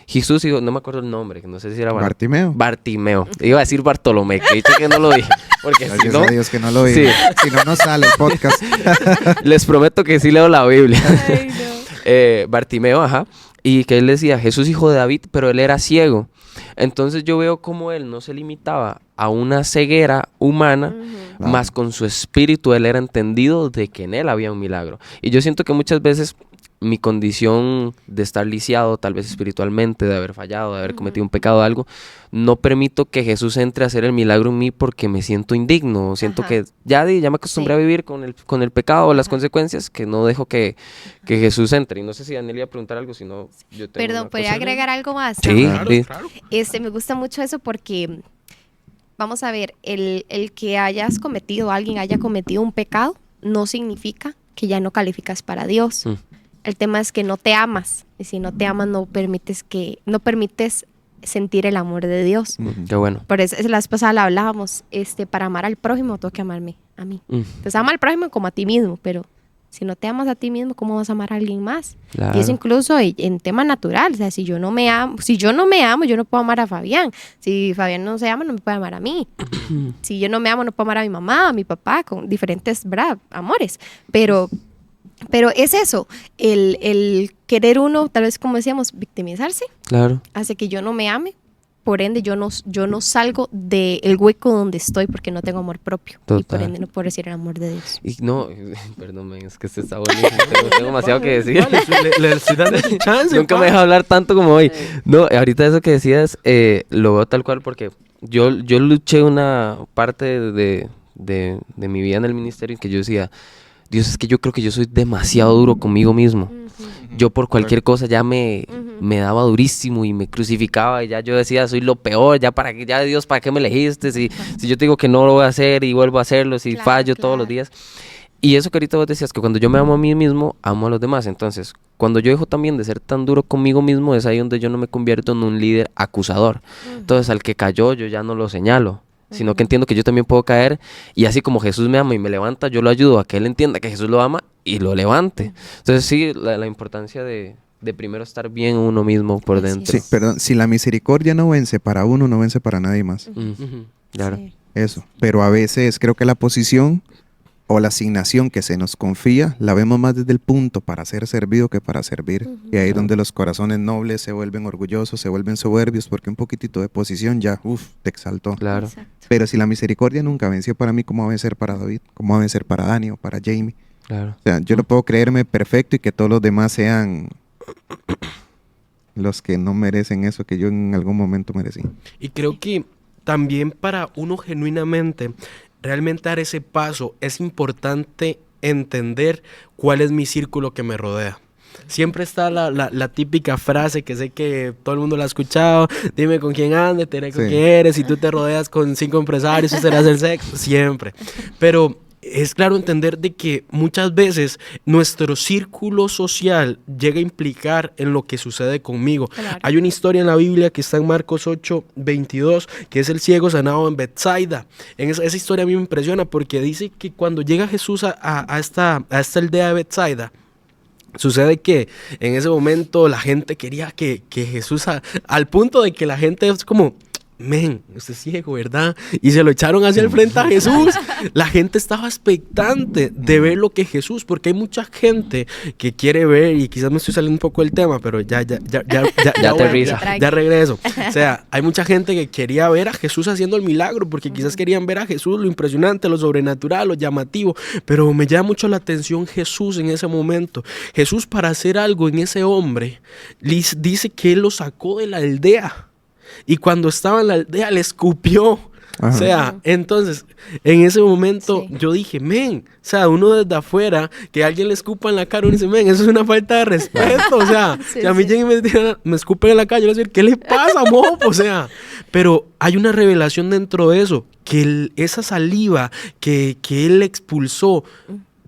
Jesús, hijo, no me acuerdo el nombre, no sé si era Bartimeo. Bartimeo. Iba a decir Bartolomé, que dicho que no lo dije. Porque si Gracias no, a Dios que no lo vi. Sí. Si no, no sale el podcast. les prometo que sí leo la Biblia. Ay, no. Bartimeo, ajá. Y que él decía, Jesús hijo de David, pero él era ciego. Entonces yo veo como él no se limitaba a una ceguera humana, Wow. más con su espíritu él era entendido de que en él había un milagro. Y yo siento que muchas veces mi condición de estar lisiado, tal vez espiritualmente, de haber fallado, de haber cometido un pecado o algo, no permito que Jesús entre a hacer el milagro en mí porque me siento indigno, siento Ajá. que ya me acostumbré a vivir con el pecado o las consecuencias, que no dejo que Jesús entre. Y no sé si Daniel iba a preguntar algo, si no, yo tengo Perdón, una ¿podría cosa. agregar algo más? Sí, Claro, sí. claro. Me gusta mucho eso porque, vamos a ver, el que alguien haya cometido un pecado, no significa que ya no calificas para Dios. Mm. El tema es que no te amas. Y si no te amas, no permites sentir el amor de Dios. Qué bueno. Por eso, la vez pasada la hablábamos, para amar al prójimo, tengo que amarme a mí. Entonces, ama al prójimo como a ti mismo, pero si no te amas a ti mismo, ¿cómo vas a amar a alguien más? Claro. Y eso incluso en tema natural, o sea, si yo no me amo, yo no puedo amar a Fabián. Si Fabián no se ama, no me puede amar a mí. Si yo no me amo, no puedo amar a mi mamá, a mi papá, con diferentes, ¿verdad?, amores. Pero es eso, el querer uno, tal vez como decíamos, victimizarse, Claro. hace que yo no me ame. Por ende, yo no salgo del hueco donde estoy porque no tengo amor propio. Y por Total. ende no puedo recibir el amor de Dios. Y no, perdón, es que este está buenísimo. Tengo demasiado que decir. Vale, le estoy dando el chance. Nunca me pa. deja hablar tanto como hoy. No, ahorita eso que decías, lo veo tal cual porque yo luché una parte de mi vida en el ministerio en que yo decía, Dios, es que yo creo que yo soy demasiado duro conmigo mismo. Yo por cualquier cosa ya me daba durísimo y me crucificaba y ya yo decía, soy lo peor, ya Dios, ¿para qué me elegiste? Si yo te digo que no lo voy a hacer y vuelvo a hacerlo, si Claro, fallo todos los claro. días. Y eso que ahorita vos decías, que cuando yo me amo a mí mismo, amo a los demás. Entonces, cuando yo dejo también de ser tan duro conmigo mismo, es ahí donde yo no me convierto en un líder acusador. Entonces, al que cayó, yo ya no lo señalo, sino que entiendo que yo también puedo caer, y así como Jesús me ama y me levanta, yo lo ayudo a que él entienda que Jesús lo ama y lo levante. Entonces, sí, la importancia de primero estar bien uno mismo por Así dentro. Sí, perdón. Si la misericordia no vence para uno, no vence para nadie más. Ujú. Claro. Sí. Eso. Pero a veces creo que la posición o la asignación que se nos confía la vemos más desde el punto para ser servido que para servir. Y ahí es donde los corazones nobles se vuelven orgullosos, se vuelven soberbios, porque un poquitito de posición ya, te exaltó. Claro. Exacto. Pero si la misericordia nunca venció para mí, ¿cómo va a vencer para David? ¿Cómo va a vencer para Dani o para Jamie? Claro. O sea, yo no puedo creerme perfecto y que todos los demás sean los que no merecen eso que yo en algún momento merecí. Y creo que también para uno genuinamente, realmente dar ese paso, es importante entender cuál es mi círculo que me rodea. Siempre está la típica frase que sé que todo el mundo la ha escuchado: dime con quién andas, te diré con Sí. quién eres, si tú te rodeas con 5 empresarios, tú serás el sexo, siempre. Pero es claro entender de que muchas veces nuestro círculo social llega a implicar en lo que sucede conmigo. Claro. Hay una historia en la Biblia que está en Marcos 8:22, que es el ciego sanado en Bethsaida. Esa historia a mí me impresiona porque dice que cuando llega Jesús a esta aldea de Bethsaida, sucede que en ese momento la gente quería que Jesús, al punto de que la gente es como: men, usted es ciego, ¿verdad? Y se lo echaron hacia el frente a Jesús. La gente estaba expectante de ver lo que Jesús, porque hay mucha gente que quiere ver, y quizás me estoy saliendo un poco del tema, pero ya aterriza. ya regreso. O sea, hay mucha gente que quería ver a Jesús haciendo el milagro, porque quizás querían ver a Jesús, lo impresionante, lo sobrenatural, lo llamativo, pero me llama mucho la atención Jesús en ese momento. Jesús, para hacer algo en ese hombre, dice que él lo sacó de la aldea. Y cuando estaba en la aldea le escupió. Ajá. O sea, entonces, en ese momento Sí. yo dije, men, o sea, uno desde afuera, que alguien le escupa en la cara, uno dice, men, eso es una falta de respeto. O sea, Sí, si a mí sí. llegan y me escupen en la calle, yo le voy a decir, ¿qué le pasa, mopo? O sea, pero hay una revelación dentro de eso, que esa saliva que él expulsó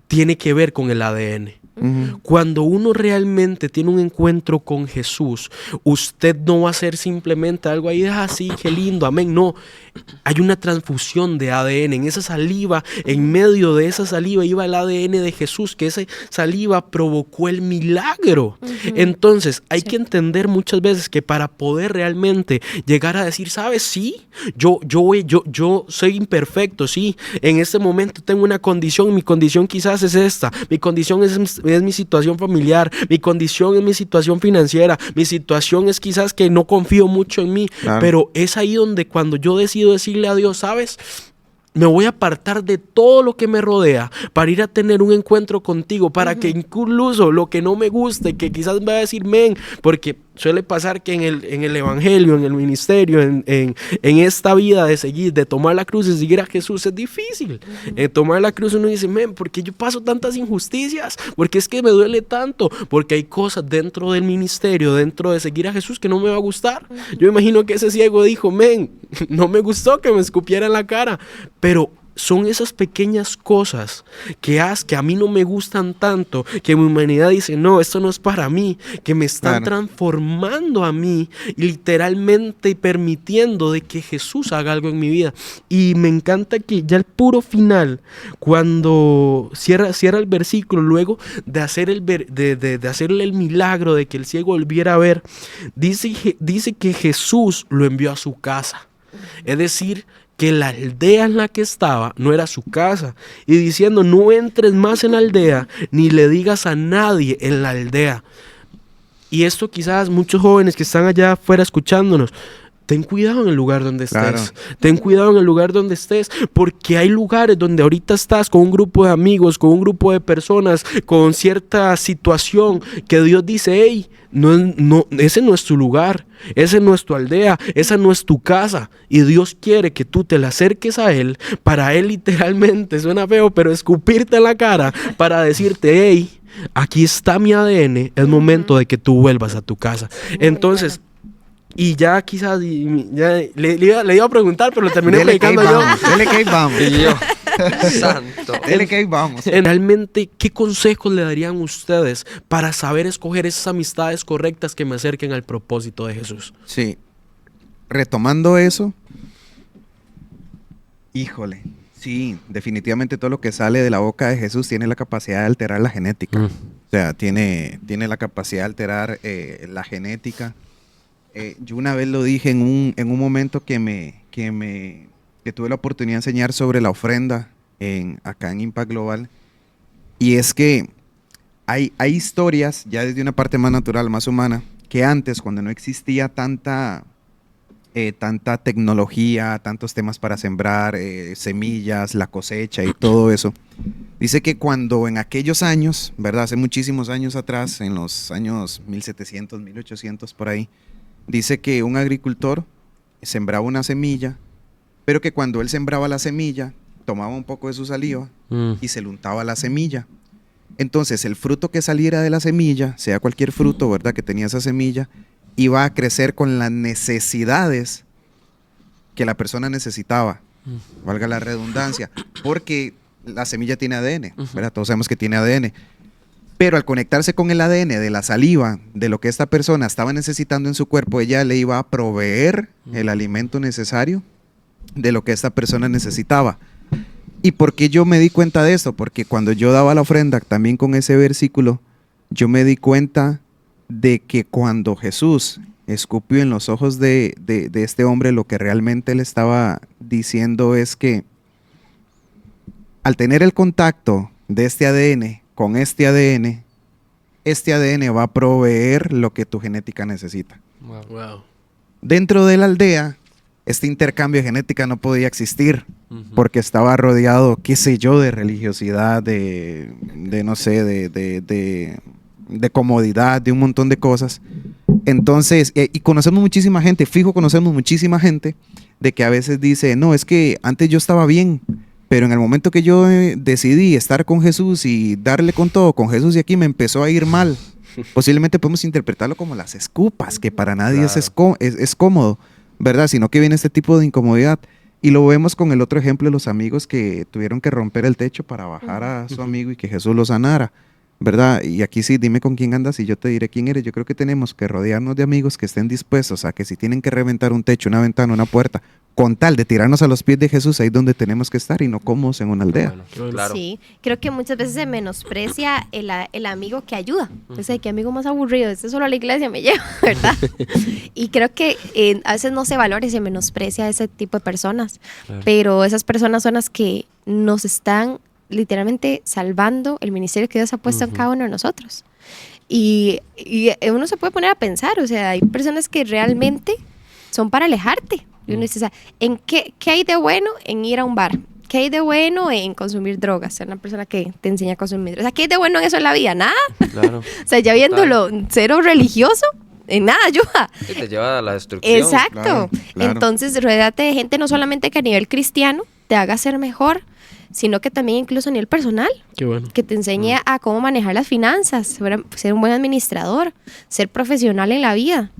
tiene que ver con el ADN. Cuando uno realmente tiene un encuentro con Jesús, usted no va a ser simplemente algo ahí, así, qué lindo, amén. No, hay una transfusión de ADN. En esa saliva, en medio de esa saliva iba el ADN de Jesús, que esa saliva provocó el milagro. Entonces, hay que entender muchas veces que para poder realmente llegar a decir, ¿sabes? Sí, yo soy imperfecto, sí. En este momento tengo una condición, mi condición quizás es esta, mi condición es mi situación familiar, mi condición es mi situación financiera, mi situación es quizás que no confío mucho en mí, pero es ahí donde cuando yo decido decirle a Dios, ¿sabes? Me voy a apartar de todo lo que me rodea para ir a tener un encuentro contigo, para que incluso lo que no me guste, que quizás me va a decir, men, porque suele pasar que en el evangelio, en el ministerio, en esta vida de seguir, de tomar la cruz y seguir a Jesús es difícil. Tomar la cruz uno dice, men, ¿por qué yo paso tantas injusticias? ¿Por qué es que me duele tanto? Porque hay cosas dentro del ministerio, dentro de seguir a Jesús que no me va a gustar. Yo imagino que ese ciego dijo, men, no me gustó que me escupiera en la cara, pero son esas pequeñas cosas que a mí no me gustan tanto, que mi humanidad dice, no, esto no es para mí, que me están transformando a mí, y literalmente permitiendo de que Jesús haga algo en mi vida. Y me encanta que ya el puro final, cuando cierra el versículo, luego de hacerle el milagro de que el ciego volviera a ver, dice que Jesús lo envió a su casa. Es decir, que la aldea en la que estaba no era su casa, y diciendo, no entres más en la aldea, ni le digas a nadie en la aldea. Y esto quizás muchos jóvenes que están allá afuera escuchándonos, ten cuidado en el lugar donde estés. Ten cuidado en el lugar donde estés, porque hay lugares donde ahorita estás con un grupo de amigos, con un grupo de personas, con cierta situación que Dios dice, hey, no, ese no es tu lugar, ese no es tu aldea, esa no es tu casa, y Dios quiere que tú te le acerques a Él, para Él literalmente, suena feo, pero escupirte en la cara, para decirte, hey, aquí está mi ADN, es momento de que tú vuelvas a tu casa. Entonces, y ya quizás le iba a preguntar, pero lo terminé predicando yo. Dele que ahí vamos. Y yo, santo. Dele que ahí vamos. Realmente, ¿qué consejos le darían ustedes para saber escoger esas amistades correctas que me acerquen al propósito de Jesús? Sí. Retomando eso, híjole, sí, definitivamente todo lo que sale de la boca de Jesús tiene la capacidad de alterar la genética. O sea, tiene la capacidad de alterar la genética. Yo una vez lo dije en un momento que tuve la oportunidad de enseñar sobre la ofrenda acá en Impact Global, y es que hay historias ya desde una parte más natural, más humana, que antes, cuando no existía tanta tecnología, tantos temas para sembrar, semillas, la cosecha y todo eso, dice que cuando en aquellos años, ¿verdad? Hace muchísimos años atrás, en los años 1700, 1800 por ahí, dice que un agricultor sembraba una semilla, pero que cuando él sembraba la semilla, tomaba un poco de su saliva y se le untaba la semilla. Entonces, el fruto que saliera de la semilla, sea cualquier fruto, ¿verdad?, que tenía esa semilla, iba a crecer con las necesidades que la persona necesitaba, valga la redundancia, porque la semilla tiene ADN, ¿verdad? Todos sabemos que tiene ADN. Pero al conectarse con el ADN de la saliva, de lo que esta persona estaba necesitando en su cuerpo, ella le iba a proveer el alimento necesario de lo que esta persona necesitaba. ¿Y por qué yo me di cuenta de esto? Porque cuando yo daba la ofrenda, también con ese versículo, yo me di cuenta de que cuando Jesús escupió en los ojos de este hombre, lo que realmente le estaba diciendo es que al tener el contacto de este ADN con este ADN va a proveer lo que tu genética necesita. Wow. Dentro de la aldea, este intercambio de genética no podía existir porque estaba rodeado, qué sé yo, de religiosidad, de no sé, de comodidad, de un montón de cosas. Entonces, y conocemos muchísima gente, conocemos muchísima gente de que a veces dice, no, es que antes yo estaba bien, pero en el momento que yo decidí estar con Jesús y darle con todo con Jesús, y aquí me empezó a ir mal. Posiblemente podemos interpretarlo como las escupas, que para nadie es cómodo, ¿verdad? Sino que viene este tipo de incomodidad. Y lo vemos con el otro ejemplo de los amigos que tuvieron que romper el techo para bajar a su amigo y que Jesús lo sanara, ¿verdad? Y aquí sí, dime con quién andas y yo te diré quién eres. Yo creo que tenemos que rodearnos de amigos que estén dispuestos a que si tienen que reventar un techo, una ventana, una puerta, con tal de tirarnos a los pies de Jesús, ahí es donde tenemos que estar y no cómodos en una aldea. Bueno, claro. Sí, creo que muchas veces se menosprecia el amigo que ayuda. O sea, qué amigo más aburrido, este solo a la iglesia me lleva, ¿verdad? Y creo que a veces no se valora y se menosprecia a ese tipo de personas. Claro. Pero esas personas son las que nos están literalmente salvando el ministerio que Dios ha puesto en cada uno de nosotros. Y uno se puede poner a pensar, o sea, hay personas que realmente son para alejarte. Y uno dice, o sea, ¿qué hay de bueno en ir a un bar? ¿Qué hay de bueno en consumir drogas? Ser una persona que te enseña a consumir drogas. O sea, ¿qué hay de bueno en eso en la vida? Nada. Claro. O sea, ya viéndolo cero religioso, en nada ayuda. Y te lleva a la destrucción. Exacto. Claro, claro. Entonces, rodeate de gente no solamente que a nivel cristiano te haga ser mejor, sino que también incluso a nivel personal, Qué bueno. que te enseñe a cómo manejar las finanzas, ser un buen administrador, ser profesional en la vida.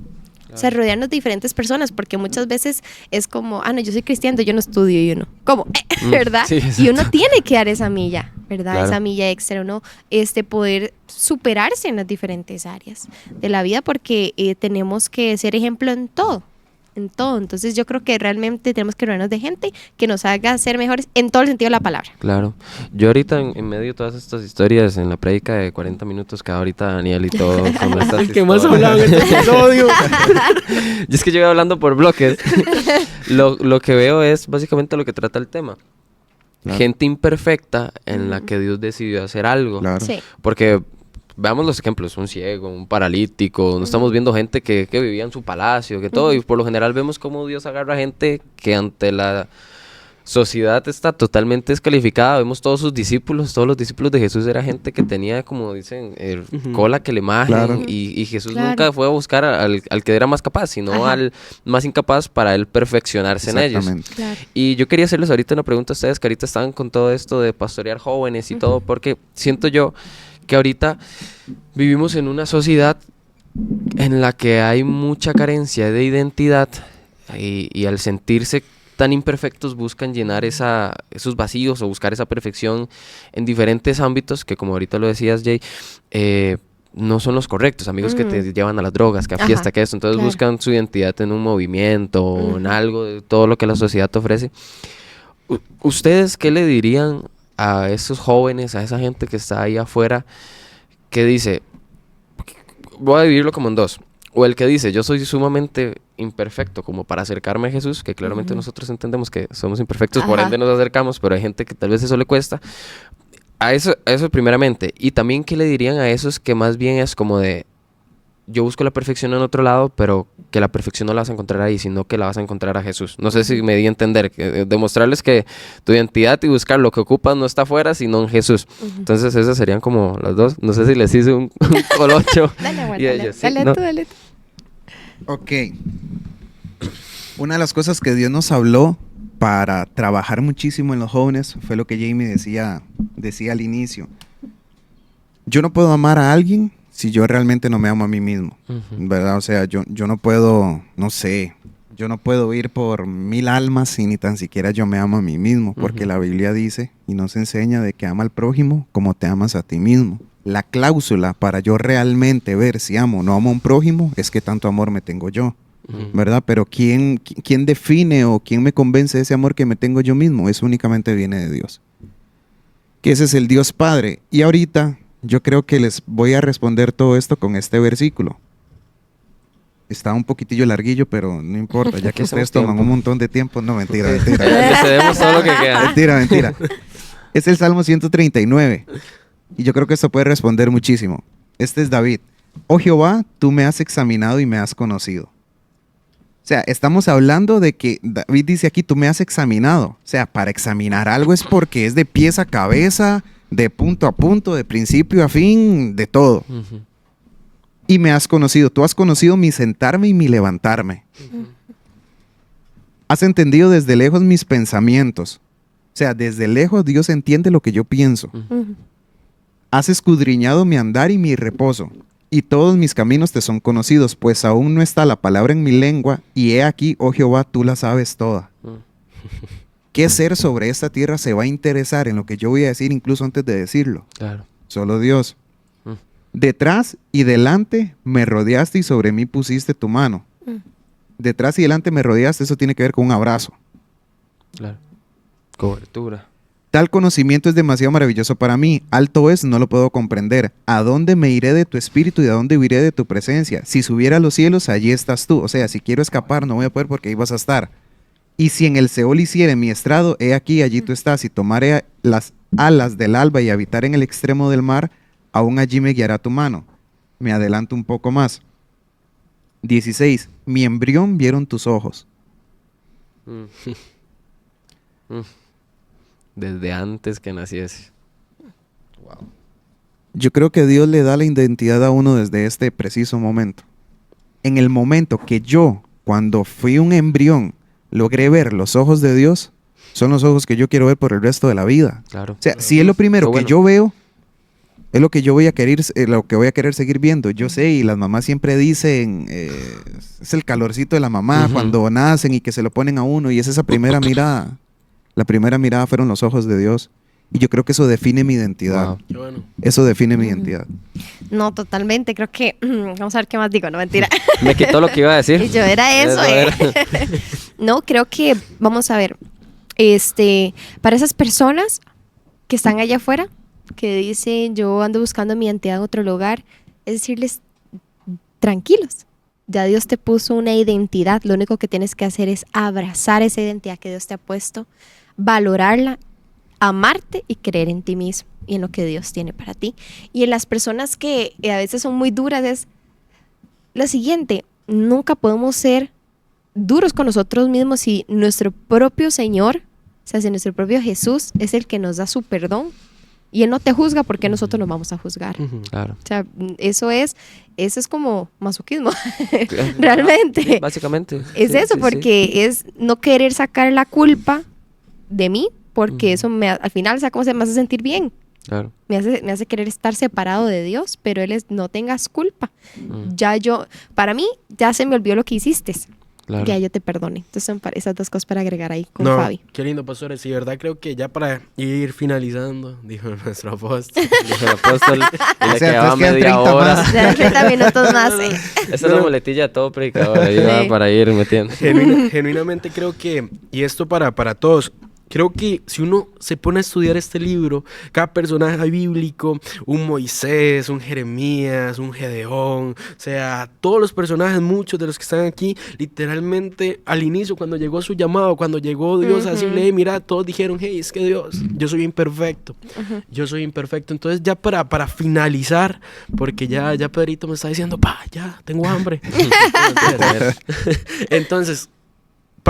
O sea, rodearnos de diferentes personas, porque muchas veces es como, no, yo soy cristiano, yo no estudio, y uno, ¿cómo? ¿Verdad? Sí, y uno exacto. tiene que dar esa milla, ¿verdad? Claro. Esa milla extra, uno poder superarse en las diferentes áreas de la vida, porque tenemos que ser ejemplo en todo. Entonces yo creo que realmente tenemos que rodearnos de gente que nos haga ser mejores en todo el sentido de la palabra. Claro. Yo ahorita en medio de todas estas historias, en la prédica de 40 minutos que ahorita Daniel y todo, con estas El que más historias. hablaba en este episodio. Y es que yo iba hablando por bloques. Lo que veo es básicamente lo que trata el tema. Claro. Gente imperfecta en la que Dios decidió hacer algo. Claro. Sí. Porque veamos los ejemplos, un ciego, un paralítico, no estamos viendo gente que vivía en su palacio, que todo, y por lo general vemos cómo Dios agarra gente que ante la sociedad está totalmente descalificada. Vemos todos los discípulos de Jesús era gente que tenía, como dicen, cola que le majen, Claro. y Jesús Claro. nunca fue a buscar al que era más capaz, sino Ajá. al más incapaz para él perfeccionarse en ellos. Exactamente. Claro. Y yo quería hacerles ahorita una pregunta a ustedes que ahorita están con todo esto de pastorear jóvenes y todo, porque siento yo que ahorita vivimos en una sociedad en la que hay mucha carencia de identidad y al sentirse tan imperfectos buscan llenar esos vacíos o buscar esa perfección en diferentes ámbitos que, como ahorita lo decías, Jay, no son los correctos. Amigos que te llevan a las drogas, que a Ajá, fiesta, que esto. Entonces claro. buscan su identidad en un movimiento o en algo de todo lo que la sociedad te ofrece. ¿Ustedes qué le dirían a esos jóvenes, a esa gente que está ahí afuera, que dice, voy a dividirlo como en dos, o el que dice, yo soy sumamente imperfecto como para acercarme a Jesús, que claramente nosotros entendemos que somos imperfectos, por Ajá. ende nos acercamos, pero hay gente que tal vez eso le cuesta, a eso primeramente, y también qué le dirían a esos que más bien es como de, yo busco la perfección en otro lado, pero que la perfección no la vas a encontrar ahí, sino que la vas a encontrar a Jesús. No sé si me di a entender, demostrarles que tu identidad y buscar lo que ocupas no está afuera, sino en Jesús. Entonces esas serían como las dos. No sé si les hice un colocho. Dale, y dale, ellos, sí, dale ¿no? tú, dale tú. Ok. Una de las cosas que Dios nos habló para trabajar muchísimo en los jóvenes fue lo que Jamie decía al inicio. Yo no puedo amar a alguien si yo realmente no me amo a mí mismo, ¿verdad? O sea, yo no puedo, no sé, yo no puedo ir por 1000 almas si ni tan siquiera yo me amo a mí mismo, porque la Biblia dice y nos enseña de que ama al prójimo como te amas a ti mismo. La cláusula para yo realmente ver si amo o no amo a un prójimo es que tanto amor me tengo yo, ¿verdad? Pero ¿quién define o quién me convence de ese amor que me tengo yo mismo? Eso únicamente viene de Dios. Que ese es el Dios Padre. Y ahorita yo creo que les voy a responder todo esto con este versículo. Está un poquitillo larguillo, pero no importa, ya que ustedes toman un montón de tiempo. No, mentira. Le cedemos todo lo que queda. Mentira. Es el Salmo 139. Y yo creo que esto puede responder muchísimo. Este es David. Oh Jehová, tú me has examinado y me has conocido. O sea, estamos hablando de que David dice aquí, tú me has examinado. O sea, para examinar algo es porque es de pies a cabeza, de punto a punto, de principio a fin, de todo. Y me has conocido. Tú has conocido mi sentarme y mi levantarme. Has entendido desde lejos mis pensamientos. O sea, desde lejos Dios entiende lo que yo pienso. Has escudriñado mi andar y mi reposo, y todos mis caminos te son conocidos, pues aún no está la palabra en mi lengua, y he aquí, oh Jehová, tú la sabes toda. ¿Qué ser sobre esta tierra se va a interesar en lo que yo voy a decir incluso antes de decirlo? Claro. Solo Dios. Detrás y delante me rodeaste y sobre mí pusiste tu mano. Detrás y delante me rodeaste, eso tiene que ver con un abrazo. Claro. Cobertura. Tal conocimiento es demasiado maravilloso para mí. Alto es, no lo puedo comprender. ¿A dónde me iré de tu espíritu y a dónde huiré de tu presencia? Si subiera a los cielos, allí estás tú. O sea, si quiero escapar, no voy a poder porque ahí vas a estar. Y si en el Seol hiciere mi estrado, he aquí, allí tú estás. Si tomare las alas del alba y habitar en el extremo del mar, aún allí me guiará tu mano. Me adelanto un poco más. 16. Mi embrión vieron tus ojos. Desde antes que naciese. Wow. Yo creo que Dios le da la identidad a uno desde este preciso momento. En el momento que yo, cuando fui un embrión, logré ver los ojos de Dios, son los ojos que yo quiero ver por el resto de la vida. Claro. O sea, si es lo primero Bueno. que yo veo, es lo que yo voy a querer, lo que voy a querer seguir viendo. Yo sé, y las mamás siempre dicen, es el calorcito de la mamá cuando nacen y que se lo ponen a uno, y es esa primera mirada. La primera mirada fueron los ojos de Dios. Y yo creo que eso define mi identidad. Wow. Qué bueno. Eso define mi identidad. No, totalmente. Creo que... vamos a ver qué más digo. No, mentira. Me quitó lo que iba a decir. Y yo era eso. Era. No, creo que... Vamos a ver. Para esas personas que están allá afuera, que dicen, yo ando buscando mi identidad en otro lugar, es decirles, tranquilos. Ya Dios te puso una identidad. Lo único que tienes que hacer es abrazar esa identidad que Dios te ha puesto, valorarla, amarte y creer en ti mismo y en lo que Dios tiene para ti. Y en las personas que a veces son muy duras es lo siguiente: nunca podemos ser duros con nosotros mismos si nuestro propio Señor, o sea, si nuestro propio Jesús es el que nos da su perdón y Él no te juzga, porque nosotros nos vamos a juzgar. Claro. O sea, eso es como masoquismo, realmente. Básicamente. Es Sí, eso, sí, porque sí. es no querer sacar la culpa de mí, porque eso al final, o sea, ¿cómo se me hace sentir bien? Claro. Me hace querer estar separado de Dios, pero Él es, no tengas culpa. Para mí, ya se me olvidó lo que hiciste. Claro. Ya yo te perdone. Entonces son esas dos cosas para agregar ahí con No, Fabi. qué lindo, pastores. Sí, verdad, creo que ya para ir finalizando, dijo nuestro apóstol. Dijo el apóstol. Y le O sea, quedaba entonces quedan media 30 hora. más. Ya 30 minutos más. Esa es la muletilla de todo predicador. Ahí va Sí. para ir metiendo. Genuinamente creo que, y esto para todos, creo que si uno se pone a estudiar este libro, cada personaje bíblico, un Moisés, un Jeremías, un Gedeón, o sea, todos los personajes, muchos de los que están aquí, literalmente al inicio, cuando llegó su llamado, cuando llegó Dios a decirle, hey, mira, todos dijeron, hey, es que Dios, yo soy imperfecto, yo soy imperfecto. Entonces ya para finalizar, porque ya Pedrito me está diciendo, ya, tengo hambre. Entonces,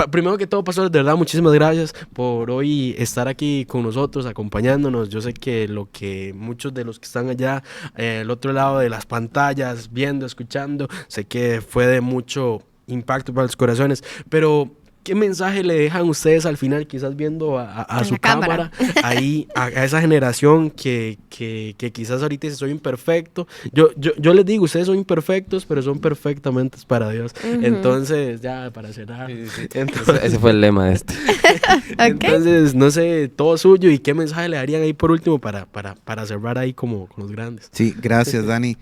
primero que todo, pastores, de verdad, muchísimas gracias por hoy estar aquí con nosotros, acompañándonos. Yo sé que lo que muchos de los que están allá, al otro lado de las pantallas, viendo, escuchando, sé que fue de mucho impacto para los corazones, pero ¿qué mensaje le dejan ustedes al final, quizás viendo a su cámara, ahí, a esa generación que quizás ahorita dice soy imperfecto? Yo les digo, ustedes son imperfectos, pero son perfectamente para Dios. Entonces, ya para cerrar. Entonces, Ese fue el lema de este. entonces, no sé, todo suyo, y qué mensaje le darían ahí por último para cerrar ahí como con los grandes. Sí, gracias, Dani.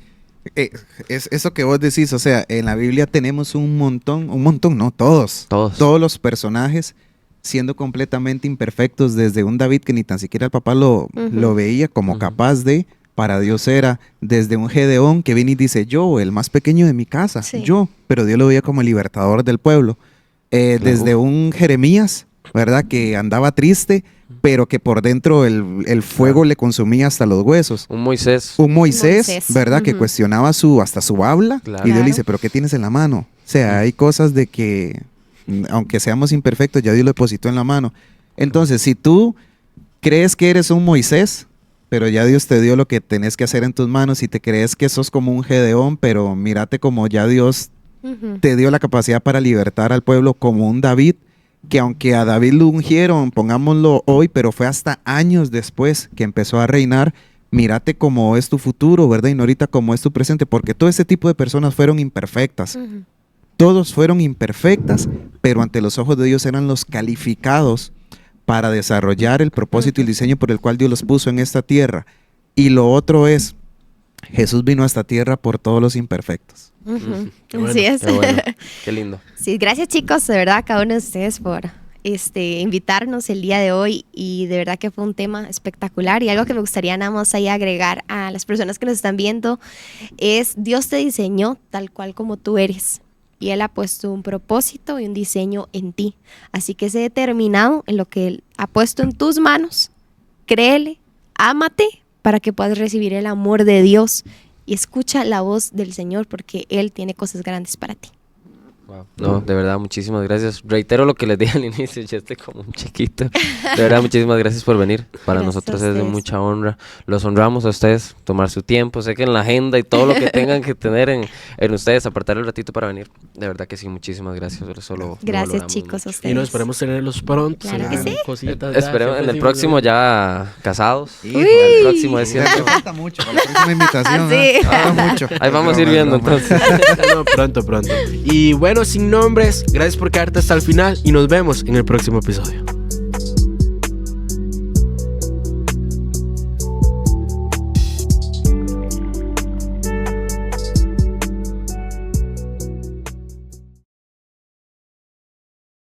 Es eso que vos decís, o sea, en la Biblia tenemos un montón, no, todos los personajes siendo completamente imperfectos, desde un David que ni tan siquiera el papá lo veía como capaz de, para Dios era, desde un Gedeón que viene y dice, yo, el más pequeño de mi casa, yo, pero Dios lo veía como el libertador del pueblo. Desde un Jeremías, ¿verdad? Que andaba triste, pero que por dentro el fuego le consumía hasta los huesos. Un Moisés. Un Moisés, ¿verdad? Que cuestionaba hasta su habla. Claro. Y Dios le dice, ¿pero qué tienes en la mano? O sea, hay cosas de que, aunque seamos imperfectos, ya Dios lo depositó en la mano. Entonces, si tú crees que eres un Moisés, pero ya Dios te dio lo que tenés que hacer en tus manos, y te crees que sos como un Gedeón, pero mírate como ya Dios te dio la capacidad para libertar al pueblo, como un David, que aunque a David lo ungieron, pongámoslo hoy, pero fue hasta años después que empezó a reinar. Mírate cómo es tu futuro, ¿verdad? Y no ahorita cómo es tu presente, porque todo ese tipo de personas fueron imperfectas. Todos fueron imperfectas, pero ante los ojos de Dios eran los calificados para desarrollar el propósito y el diseño por el cual Dios los puso en esta tierra. Y lo otro es, Jesús vino a esta tierra por todos los imperfectos. Qué bueno, Así es. Qué bueno, qué lindo. Sí, gracias chicos, de verdad, a cada uno de ustedes por invitarnos el día de hoy, y de verdad que fue un tema espectacular. Y algo que me gustaría nada más ahí agregar a las personas que nos están viendo es: Dios te diseñó tal cual como tú eres, y Él ha puesto un propósito y un diseño en ti. Así que sé determinado en lo que Él ha puesto en tus manos, créele, ámate para que puedas recibir el amor de Dios, y escucha la voz del Señor, porque Él tiene cosas grandes para ti. Wow. No, de verdad, muchísimas gracias. Reitero lo que les dije al inicio, yo estoy como un chiquito. De verdad, muchísimas gracias por venir. Para Gracias nosotros a es de ustedes. mucha honra. Los honramos a ustedes, tomar su tiempo. Sé que en la agenda y todo lo que tengan que tener en ustedes, apartar el ratito para venir. De verdad que sí, muchísimas gracias. Eso lo Gracias valoramos chicos a mucho. ustedes. Y nos esperemos tenerlos pronto. Claro que sí. Cositas. Esperemos en el próximo ya casados. Híjole. El próximo es Ya cierto. falta mucho para la próxima invitación. Sí. ¿eh? Falta mucho. Ahí vamos a ir Es viendo broma. entonces. No, pronto. Y bueno, sin nombres, gracias por quedarte hasta el final y nos vemos en el próximo episodio.